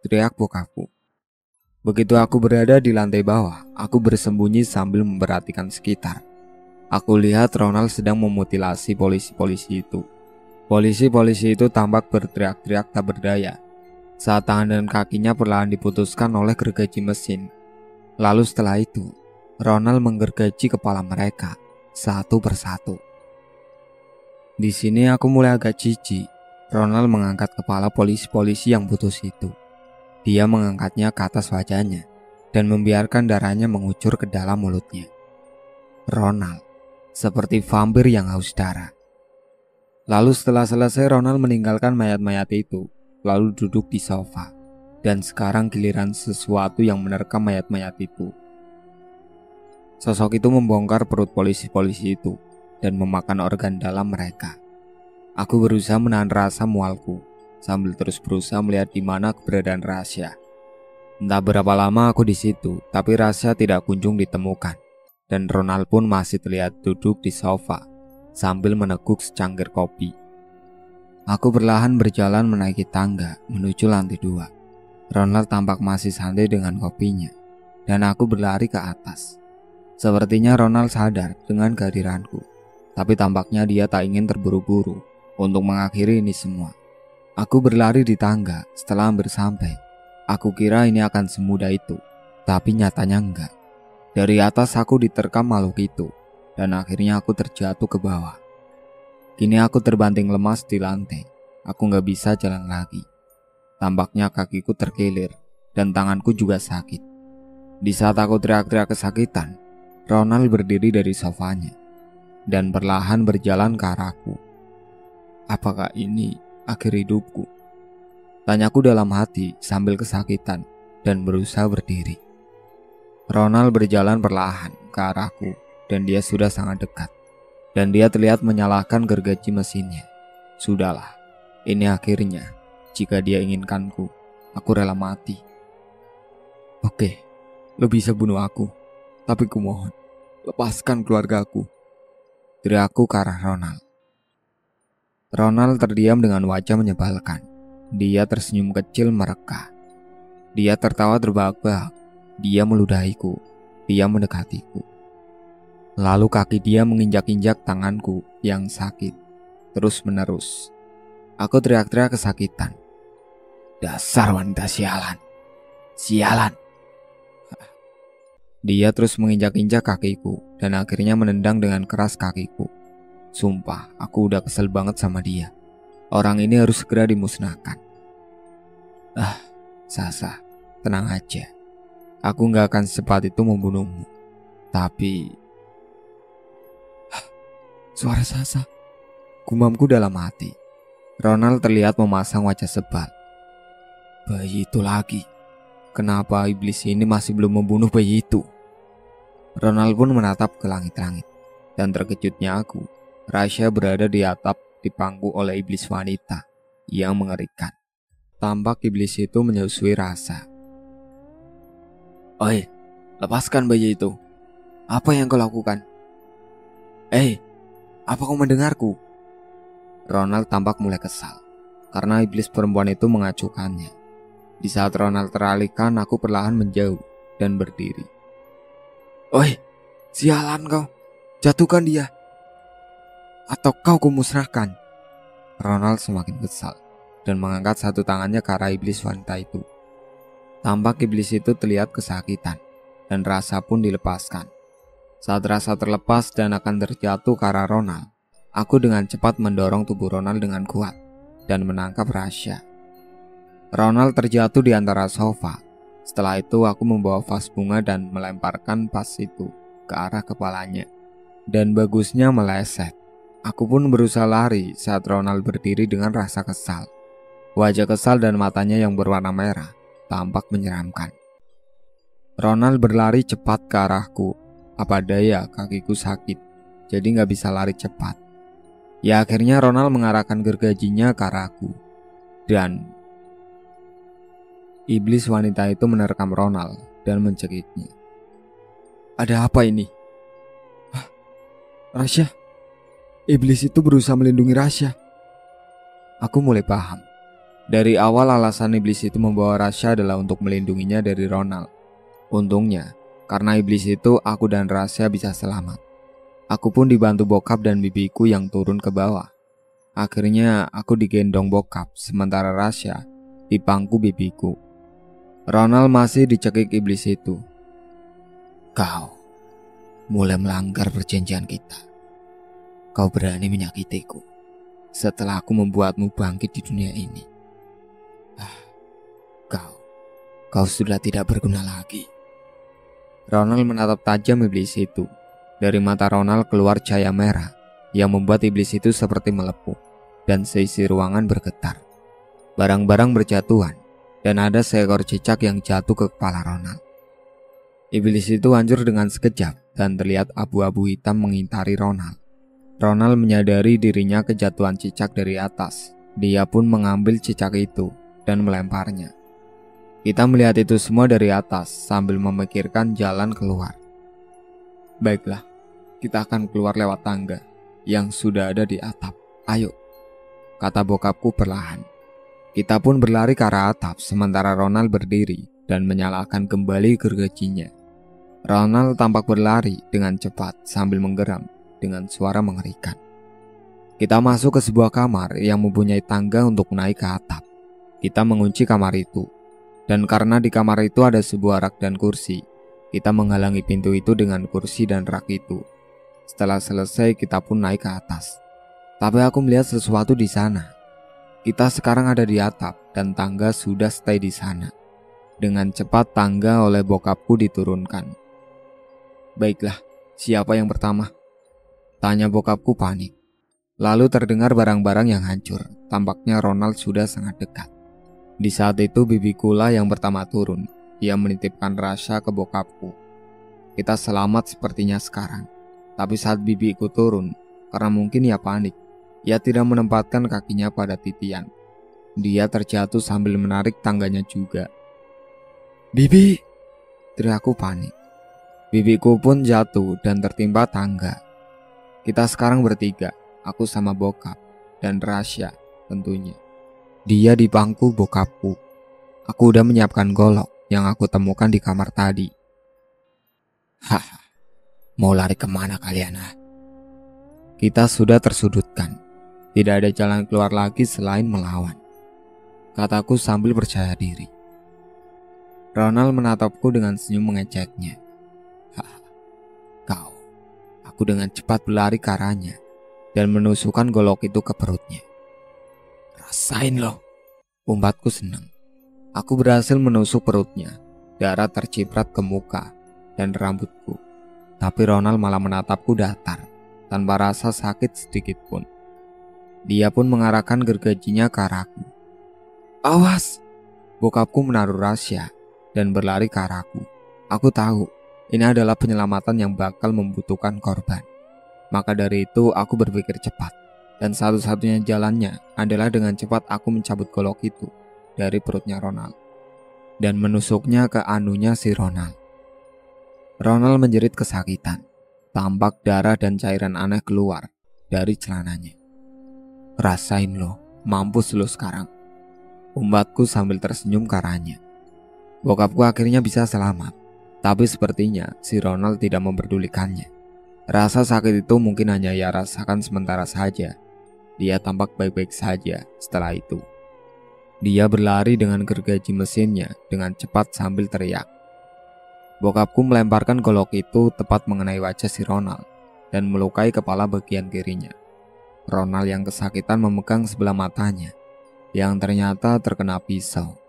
Teriak bokapku. Begitu aku berada di lantai bawah, aku bersembunyi sambil memperhatikan sekitar. Aku lihat Ronald sedang memutilasi polisi-polisi itu. Polisi-polisi itu tampak berteriak-teriak tak berdaya saat tangan dan kakinya perlahan diputuskan oleh gergaji mesin. Lalu setelah itu, Ronald menggergaji kepala mereka satu persatu. Di sini aku mulai agak jijik. Ronald mengangkat kepala polisi-polisi yang putus itu. Dia mengangkatnya ke atas wajahnya dan membiarkan darahnya mengucur ke dalam mulutnya. Ronald seperti vampir yang haus darah. Lalu setelah selesai, Ronald meninggalkan mayat-mayat itu, lalu duduk di sofa. Dan sekarang giliran sesuatu yang menerkam mayat-mayat itu. Sosok itu membongkar perut polisi-polisi itu dan memakan organ dalam mereka. Aku berusaha menahan rasa mualku sambil terus berusaha melihat di mana keberadaan Rasya. Entah berapa lama aku di situ, tapi Rasya tidak kunjung ditemukan. Dan Ronald pun masih terlihat duduk di sofa sambil meneguk secangkir kopi. Aku perlahan berjalan menaiki tangga menuju lantai 2. Ronald tampak masih santai dengan kopinya. dan aku berlari ke atas. Sepertinya Ronald sadar dengan kehadiranku, tapi tampaknya dia tak ingin terburu-buru untuk mengakhiri ini semua. Aku berlari di tangga setelah hampir sampai. Aku kira ini akan semudah itu, tapi nyatanya enggak. Dari atas aku diterkam makhluk itu, dan akhirnya aku terjatuh ke bawah. Kini aku terbanting lemas di lantai. Aku gak bisa jalan lagi. Tampaknya kakiku terkilir, dan tanganku juga sakit. Di saat aku teriak-teriak kesakitan, Ronald berdiri dari sofanya, dan perlahan berjalan ke arahku. Apakah ini akhir hidupku? Tanyaku dalam hati sambil kesakitan dan berusaha berdiri. Ronald berjalan perlahan ke arahku, dan dia sudah sangat dekat. Dan dia terlihat menyalakan gergaji mesinnya. Sudahlah, ini akhirnya. Jika dia inginkanku, aku rela mati. Oke, lo bisa bunuh aku, tapi kumohon, lepaskan keluargaku. Teriakku ke arah Ronald. Ronald terdiam dengan wajah menyebalkan. Dia tersenyum kecil mereka. Dia tertawa terbahak-bahak. Dia meludahiku. Dia mendekatiku. Lalu kaki dia menginjak-injak tanganku yang sakit terus menerus. Aku teriak-teriak kesakitan. Dasar wanita sialan. Sialan. Dia terus menginjak-injak kakiku dan akhirnya menendang dengan keras kakiku. Sumpah, aku udah kesel banget sama dia. Orang ini harus segera dimusnahkan. Sasa, tenang aja. Aku gak akan secepat itu membunuhmu. Tapi... Suara Sasa. Gumamku dalam hati. Ronald terlihat memasang wajah sebal. Bayi itu lagi. Kenapa iblis ini masih belum membunuh bayi itu? Ronald pun menatap ke langit-langit. Dan terkejutnya aku, Rasya berada di atap dipangku oleh iblis wanita yang mengerikan. Tampak iblis itu menyusui Rasa. Oi, lepaskan bayi itu. Apa yang kau lakukan? Apa kau mendengarku? Ronald tampak mulai kesal karena iblis perempuan itu mengacuhkannya. Di saat Ronald teralihkan, aku perlahan menjauh dan berdiri. Oi, sialan kau. Jatuhkan dia. Atau kau kumusnahkan. Ronald semakin kesal dan mengangkat satu tangannya ke arah iblis wanita itu. Tampak iblis itu terlihat kesakitan dan Rasa pun dilepaskan. Saat Rasa terlepas dan akan terjatuh ke arah Ronald, aku dengan cepat mendorong tubuh Ronald dengan kuat dan menangkap Rasya. Ronald terjatuh di antara sofa. Setelah itu aku membawa vas bunga dan melemparkan vas itu ke arah kepalanya. Dan bagusnya meleset. Aku pun berusaha lari saat Ronald berdiri dengan rasa kesal. Wajah kesal dan matanya yang berwarna merah tampak menyeramkan. Ronald berlari cepat ke arahku. Apa daya kakiku sakit, jadi gak bisa lari cepat. Ya akhirnya Ronald mengarahkan gergajinya ke arahku. Dan iblis wanita itu menerkam Ronald dan mencekiknya. Ada apa ini? Rasya. Iblis itu berusaha melindungi Rasya. Aku mulai paham. Dari awal alasan iblis itu membawa Rasya adalah untuk melindunginya dari Ronald. Untungnya, karena iblis itu aku dan Rasya bisa selamat. Aku pun dibantu bokap dan bibiku yang turun ke bawah. Akhirnya aku digendong bokap sementara Rasya dipangku bibiku. Ronald masih dicekik iblis itu. Kau mulai melanggar perjanjian kita. Kau berani menyakitiku setelah aku membuatmu bangkit di dunia ini. Kau sudah tidak berguna lagi. Ronald menatap tajam iblis itu. Dari mata Ronald keluar cahaya merah yang membuat iblis itu seperti melepuh dan seisi ruangan bergetar. Barang-barang berjatuhan dan ada seekor cicak yang jatuh ke kepala Ronald. Iblis itu hancur dengan sekejap dan terlihat abu-abu hitam mengintari Ronald. Ronald menyadari dirinya kejatuhan cicak dari atas. Dia pun mengambil cicak itu dan melemparnya. Kita melihat itu semua dari atas sambil memikirkan jalan keluar. Baiklah, kita akan keluar lewat tangga yang sudah ada di atap. Ayo, kata bokapku perlahan. Kita pun berlari ke arah atap sementara Ronald berdiri dan menyalakan kembali gergajinya. Ronald tampak berlari dengan cepat sambil menggeram dengan suara mengerikan. Kita masuk ke sebuah kamar yang mempunyai tangga untuk naik ke atap. Kita mengunci kamar itu, dan karena di kamar itu ada sebuah rak dan kursi, kita menghalangi pintu itu dengan kursi dan rak itu. Setelah selesai, kita pun naik ke atas. Tapi aku melihat sesuatu di sana. Kita sekarang ada di atap dan tangga sudah stay di sana. Dengan cepat tangga oleh bokapku diturunkan. "Baiklah, siapa yang pertama?" tanya bokapku panik. Lalu terdengar barang-barang yang hancur. Tampaknya Ronald sudah sangat dekat. Di saat itu bibiku lah yang pertama turun. Ia menitipkan Rasya ke bokapku. Kita selamat sepertinya sekarang. Tapi saat bibiku turun, karena mungkin ia panik, ia tidak menempatkan kakinya pada titian. Dia terjatuh sambil menarik tangganya juga. "Bibi!" teriakku panik. Bibiku pun jatuh dan tertimpa tangga. Kita sekarang bertiga, aku sama bokap, dan Rasya tentunya. Dia di bangku bokapku. Aku udah menyiapkan golok yang aku temukan di kamar tadi. "Haha, mau lari kemana kalian ah?" Kita sudah tersudutkan. Tidak ada jalan keluar lagi selain melawan, kataku sambil percaya diri. Ronald menatapku dengan senyum mengejeknya. "Haha, kau." Aku dengan cepat berlari ke arahnya dan menusukkan golok itu ke perutnya. "Rasain loh," umbatku senang. Aku berhasil menusuk perutnya. Darah terciprat ke muka dan rambutku. Tapi Ronald malah menatapku datar, tanpa rasa sakit sedikit pun. Dia pun mengarahkan gergajinya ke arahku. "Awas!" Bokapku menaruh Rasya dan berlari ke arahku. Aku tahu ini adalah penyelamatan yang bakal membutuhkan korban. Maka dari itu aku berpikir cepat. Dan satu-satunya jalannya adalah dengan cepat aku mencabut golok itu dari perutnya Ronald dan menusuknya ke anunya si Ronald. Ronald menjerit kesakitan. Tampak darah dan cairan aneh keluar dari celananya. "Rasain lo, mampus lo sekarang," umbatku sambil tersenyum ke arahnya. Bokapku akhirnya bisa selamat. Tapi sepertinya si Ronald tidak memperdulikannya. Rasa sakit itu mungkin hanya ia rasakan sementara saja. Dia tampak baik-baik saja setelah itu. Dia berlari dengan gergaji mesinnya dengan cepat sambil teriak. Bokapku melemparkan golok itu tepat mengenai wajah si Ronald dan melukai kepala bagian kirinya. Ronald yang kesakitan memegang sebelah matanya yang ternyata terkena pisau.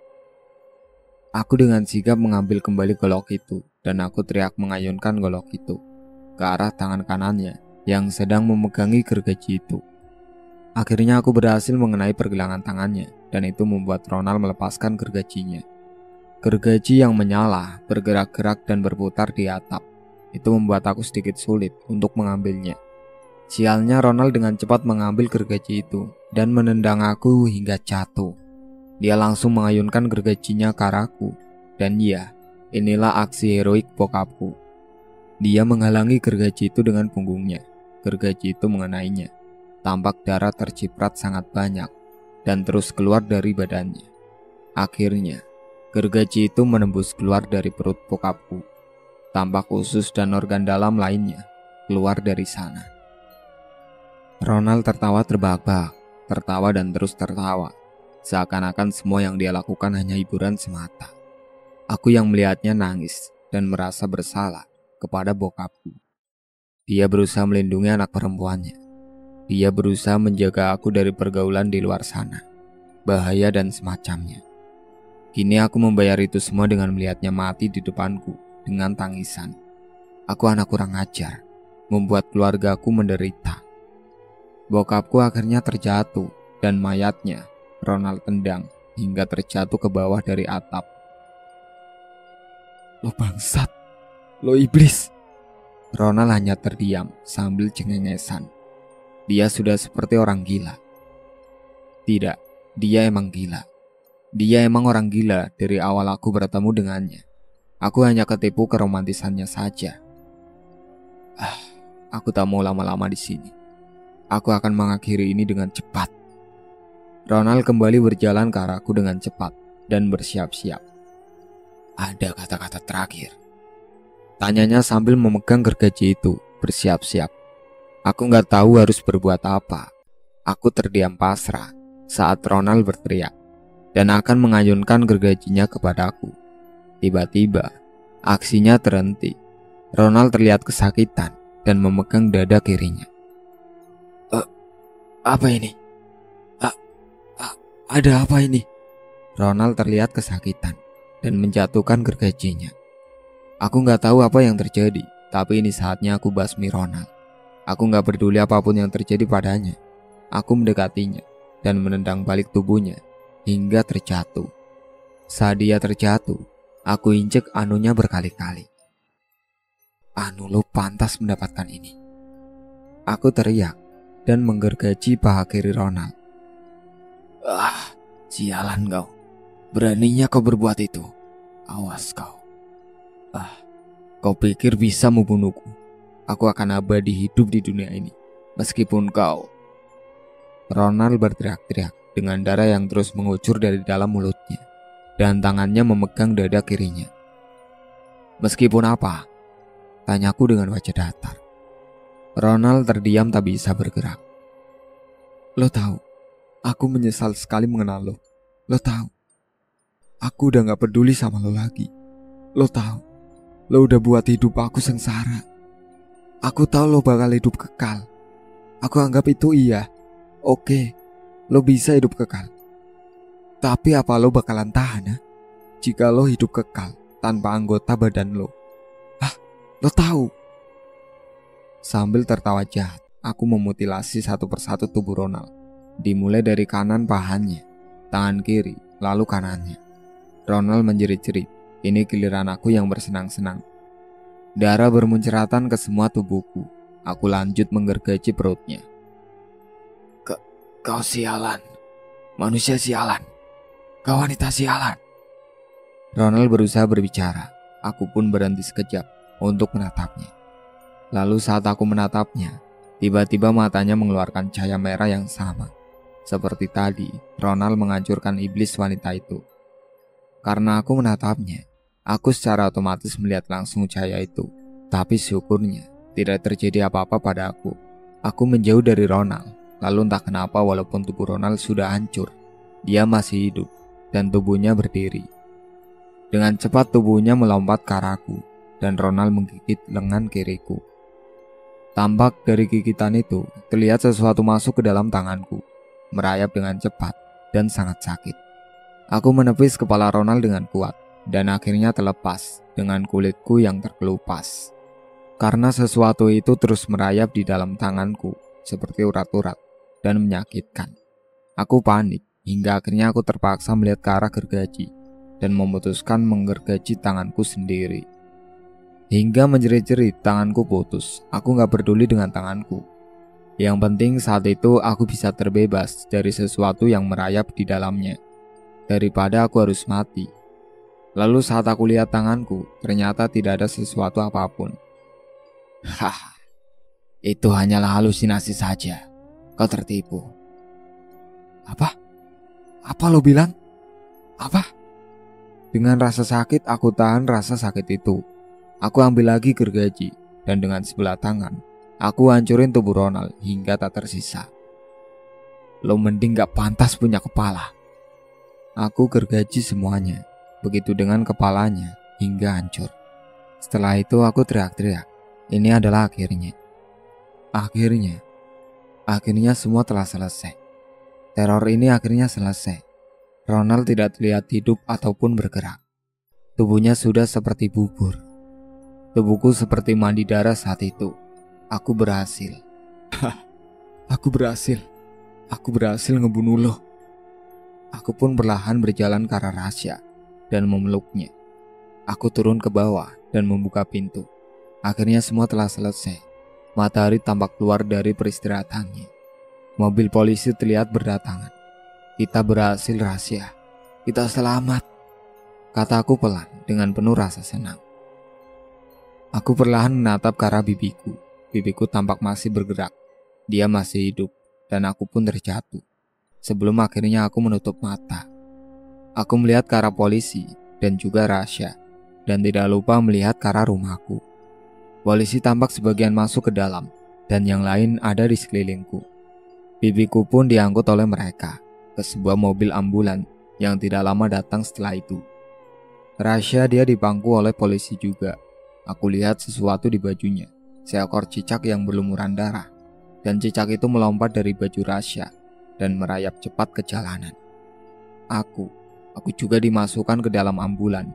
Aku dengan sigap mengambil kembali golok itu dan aku teriak mengayunkan golok itu ke arah tangan kanannya yang sedang memegangi gergaji itu. Akhirnya aku berhasil mengenai pergelangan tangannya dan itu membuat Ronald melepaskan gergajinya. Gergaji yang menyala, bergerak-gerak dan berputar di atap. Itu membuat aku sedikit sulit untuk mengambilnya. Sialnya Ronald dengan cepat mengambil gergaji itu dan menendang aku hingga jatuh. Dia langsung mengayunkan gergajinya ke arahku. Dan ya, inilah aksi heroik bokapku. Dia menghalangi gergaji itu dengan punggungnya. Gergaji itu mengenainya. Tampak darah terciprat sangat banyak dan terus keluar dari badannya. Akhirnya, gergaji itu menembus keluar dari perut bokapku. Tampak usus dan organ dalam lainnya keluar dari sana. Ronald tertawa terbahak-bahak, tertawa dan terus tertawa. Seakan-akan semua yang dia lakukan hanya hiburan semata. Aku yang melihatnya nangis dan merasa bersalah kepada bokapku. Dia berusaha melindungi anak perempuannya. Dia berusaha menjaga aku dari pergaulan di luar sana, bahaya dan semacamnya. Kini aku membayar itu semua dengan melihatnya mati di depanku dengan tangisan. Aku anak kurang ajar, membuat keluargaku menderita. Bokapku akhirnya terjatuh dan mayatnya Ronald tendang hingga terjatuh ke bawah dari atap. "Lo bangsat, lo iblis!" Ronald hanya terdiam sambil cengengesan. Dia sudah seperti orang gila. Tidak, dia emang gila. Dia emang orang gila dari awal aku bertemu dengannya. Aku hanya ketipu keromantisannya saja. Aku tak mau lama-lama di sini. Aku akan mengakhiri ini dengan cepat. Ronald kembali berjalan ke arahku dengan cepat dan bersiap-siap. Ada kata-kata terakhir? Tanyanya sambil memegang gergaji itu, bersiap-siap. Aku gak tahu harus berbuat apa. Aku terdiam pasrah saat Ronald berteriak dan akan mengayunkan gergajinya kepadaku. Tiba-tiba, aksinya terhenti. Ronald terlihat kesakitan dan memegang dada kirinya. Apa ini? Ada apa ini? Ronald terlihat kesakitan dan menjatuhkan gergajinya. Aku gak tahu apa yang terjadi, tapi ini saatnya aku basmi Ronald. Aku gak peduli apapun yang terjadi padanya. Aku mendekatinya dan menendang balik tubuhnya hingga terjatuh. Saat dia terjatuh, aku injek anunya berkali-kali. Anu, lo pantas mendapatkan ini. Aku teriak dan menggergaji paha kiri Ronald. Sialan kau. Beraninya kau berbuat itu. Awas kau. Kau pikir bisa membunuhku? Aku akan abadi hidup di dunia ini, meskipun kau. Ronald berteriak-teriak dengan darah yang terus mengucur dari dalam mulutnya, dan tangannya memegang dada kirinya. Meskipun apa? Tanyaku dengan wajah datar. Ronald terdiam tak bisa bergerak. Lo tahu, aku menyesal sekali mengenal lo. Lo tahu, aku udah gak peduli sama lo lagi. Lo tahu, lo udah buat hidup aku sengsara. Aku tahu lo bakal hidup kekal. Aku anggap itu iya. Oke, lo bisa hidup kekal. Tapi apa lo bakalan tahan jika lo hidup kekal tanpa anggota badan lo? Lo tahu? Sambil tertawa jahat, aku memutilasi satu persatu tubuh Ronald. Dimulai dari kanan pahanya, tangan kiri, lalu kanannya. Ronald menjerit-jerit. Ini giliran aku yang bersenang-senang. Darah bermunceratan ke semua tubuhku. Aku lanjut menggergaji perutnya. Kau sialan. Manusia sialan. Kau wanita sialan. Ronald berusaha berbicara. Aku pun berhenti sekejap untuk menatapnya. Lalu saat aku menatapnya, tiba-tiba matanya mengeluarkan cahaya merah yang sama. Seperti tadi, Ronald menghancurkan iblis wanita itu. Karena aku menatapnya, aku secara otomatis melihat langsung cahaya itu. Tapi syukurnya, tidak terjadi apa-apa pada aku. Aku menjauh dari Ronald. Lalu entah kenapa walaupun tubuh Ronald sudah hancur, dia masih hidup dan tubuhnya berdiri. Dengan cepat tubuhnya melompat ke arahku dan Ronald menggigit lengan kiriku. Tampak dari gigitan itu, terlihat sesuatu masuk ke dalam tanganku, merayap dengan cepat dan sangat sakit. Aku menepis kepala Ronald dengan kuat dan akhirnya terlepas dengan kulitku yang terkelupas. Karena sesuatu itu terus merayap di dalam tanganku seperti urat-urat dan menyakitkan. Aku panik hingga akhirnya aku terpaksa melihat ke arah gergaji dan memutuskan menggergaji tanganku sendiri. Hingga menjerit-jerit tanganku putus. Aku gak peduli dengan tanganku. Yang penting saat itu aku bisa terbebas dari sesuatu yang merayap di dalamnya, daripada aku harus mati. Lalu saat aku lihat tanganku, ternyata tidak ada sesuatu apapun. Itu hanyalah halusinasi saja. Kau tertipu. Apa? Apa lo bilang? Apa? Dengan rasa sakit aku tahan rasa sakit itu. Aku ambil lagi gergaji dan dengan sebelah tangan aku hancurin tubuh Ronald hingga tak tersisa. Lo mending gak pantas punya kepala. Aku gergaji semuanya, begitu dengan kepalanya hingga hancur. Setelah itu aku teriak-teriak. Ini adalah akhirnya. Akhirnya semua telah selesai. Teror ini akhirnya selesai. Ronald tidak terlihat hidup ataupun bergerak. Tubuhnya sudah seperti bubur. Tubuhku seperti mandi darah saat itu. Aku berhasil. Aku berhasil ngebunuh lo. Aku pun perlahan berjalan ke arah Rasya dan memeluknya. Aku turun ke bawah dan membuka pintu. Akhirnya semua telah selesai. Matahari tampak keluar dari peristirahatannya. Mobil polisi terlihat berdatangan. Kita berhasil, Rasya. Kita selamat, kataku pelan dengan penuh rasa senang. Aku perlahan menatap ke arah bibiku. Bibiku tampak masih bergerak. Dia masih hidup dan aku pun terjatuh. Sebelum akhirnya aku menutup mata. Aku melihat ke arah polisi dan juga Rasya dan tidak lupa melihat ke arah rumahku. Polisi tampak sebagian masuk ke dalam dan yang lain ada di sekelilingku. Bibiku pun diangkut oleh mereka ke sebuah mobil ambulan yang tidak lama datang setelah itu. Rasya dia dipangku oleh polisi juga. Aku lihat sesuatu di bajunya, seekor cicak yang berlumuran darah, dan cicak itu melompat dari baju Rasya dan merayap cepat ke jalanan. Aku juga dimasukkan ke dalam ambulan,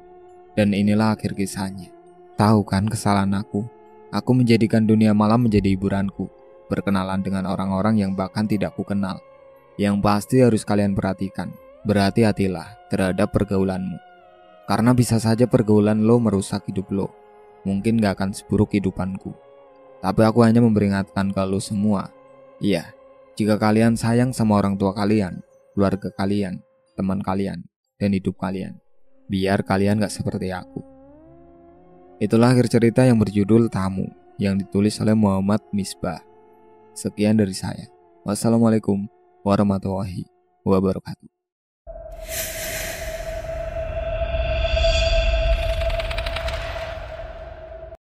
dan inilah akhir kisahnya. Tahu kan kesalahan aku? Aku menjadikan dunia malam menjadi hiburanku, berkenalan dengan orang-orang yang bahkan tidak kukenal. Yang pasti harus kalian perhatikan, berhati-hatilah terhadap pergaulanmu. Karena bisa saja pergaulan lo merusak hidup lo. Mungkin gak akan seburuk hidupanku. Tapi aku hanya memperingatkan ke lo semua. Iya, jika kalian sayang sama orang tua kalian, keluarga kalian, teman kalian, dan hidup kalian, biar kalian gak seperti aku. Itulah akhir cerita yang berjudul Tamu, yang ditulis oleh Muhammad Misbah. Sekian dari saya. Wassalamualaikum warahmatullahi wabarakatuh.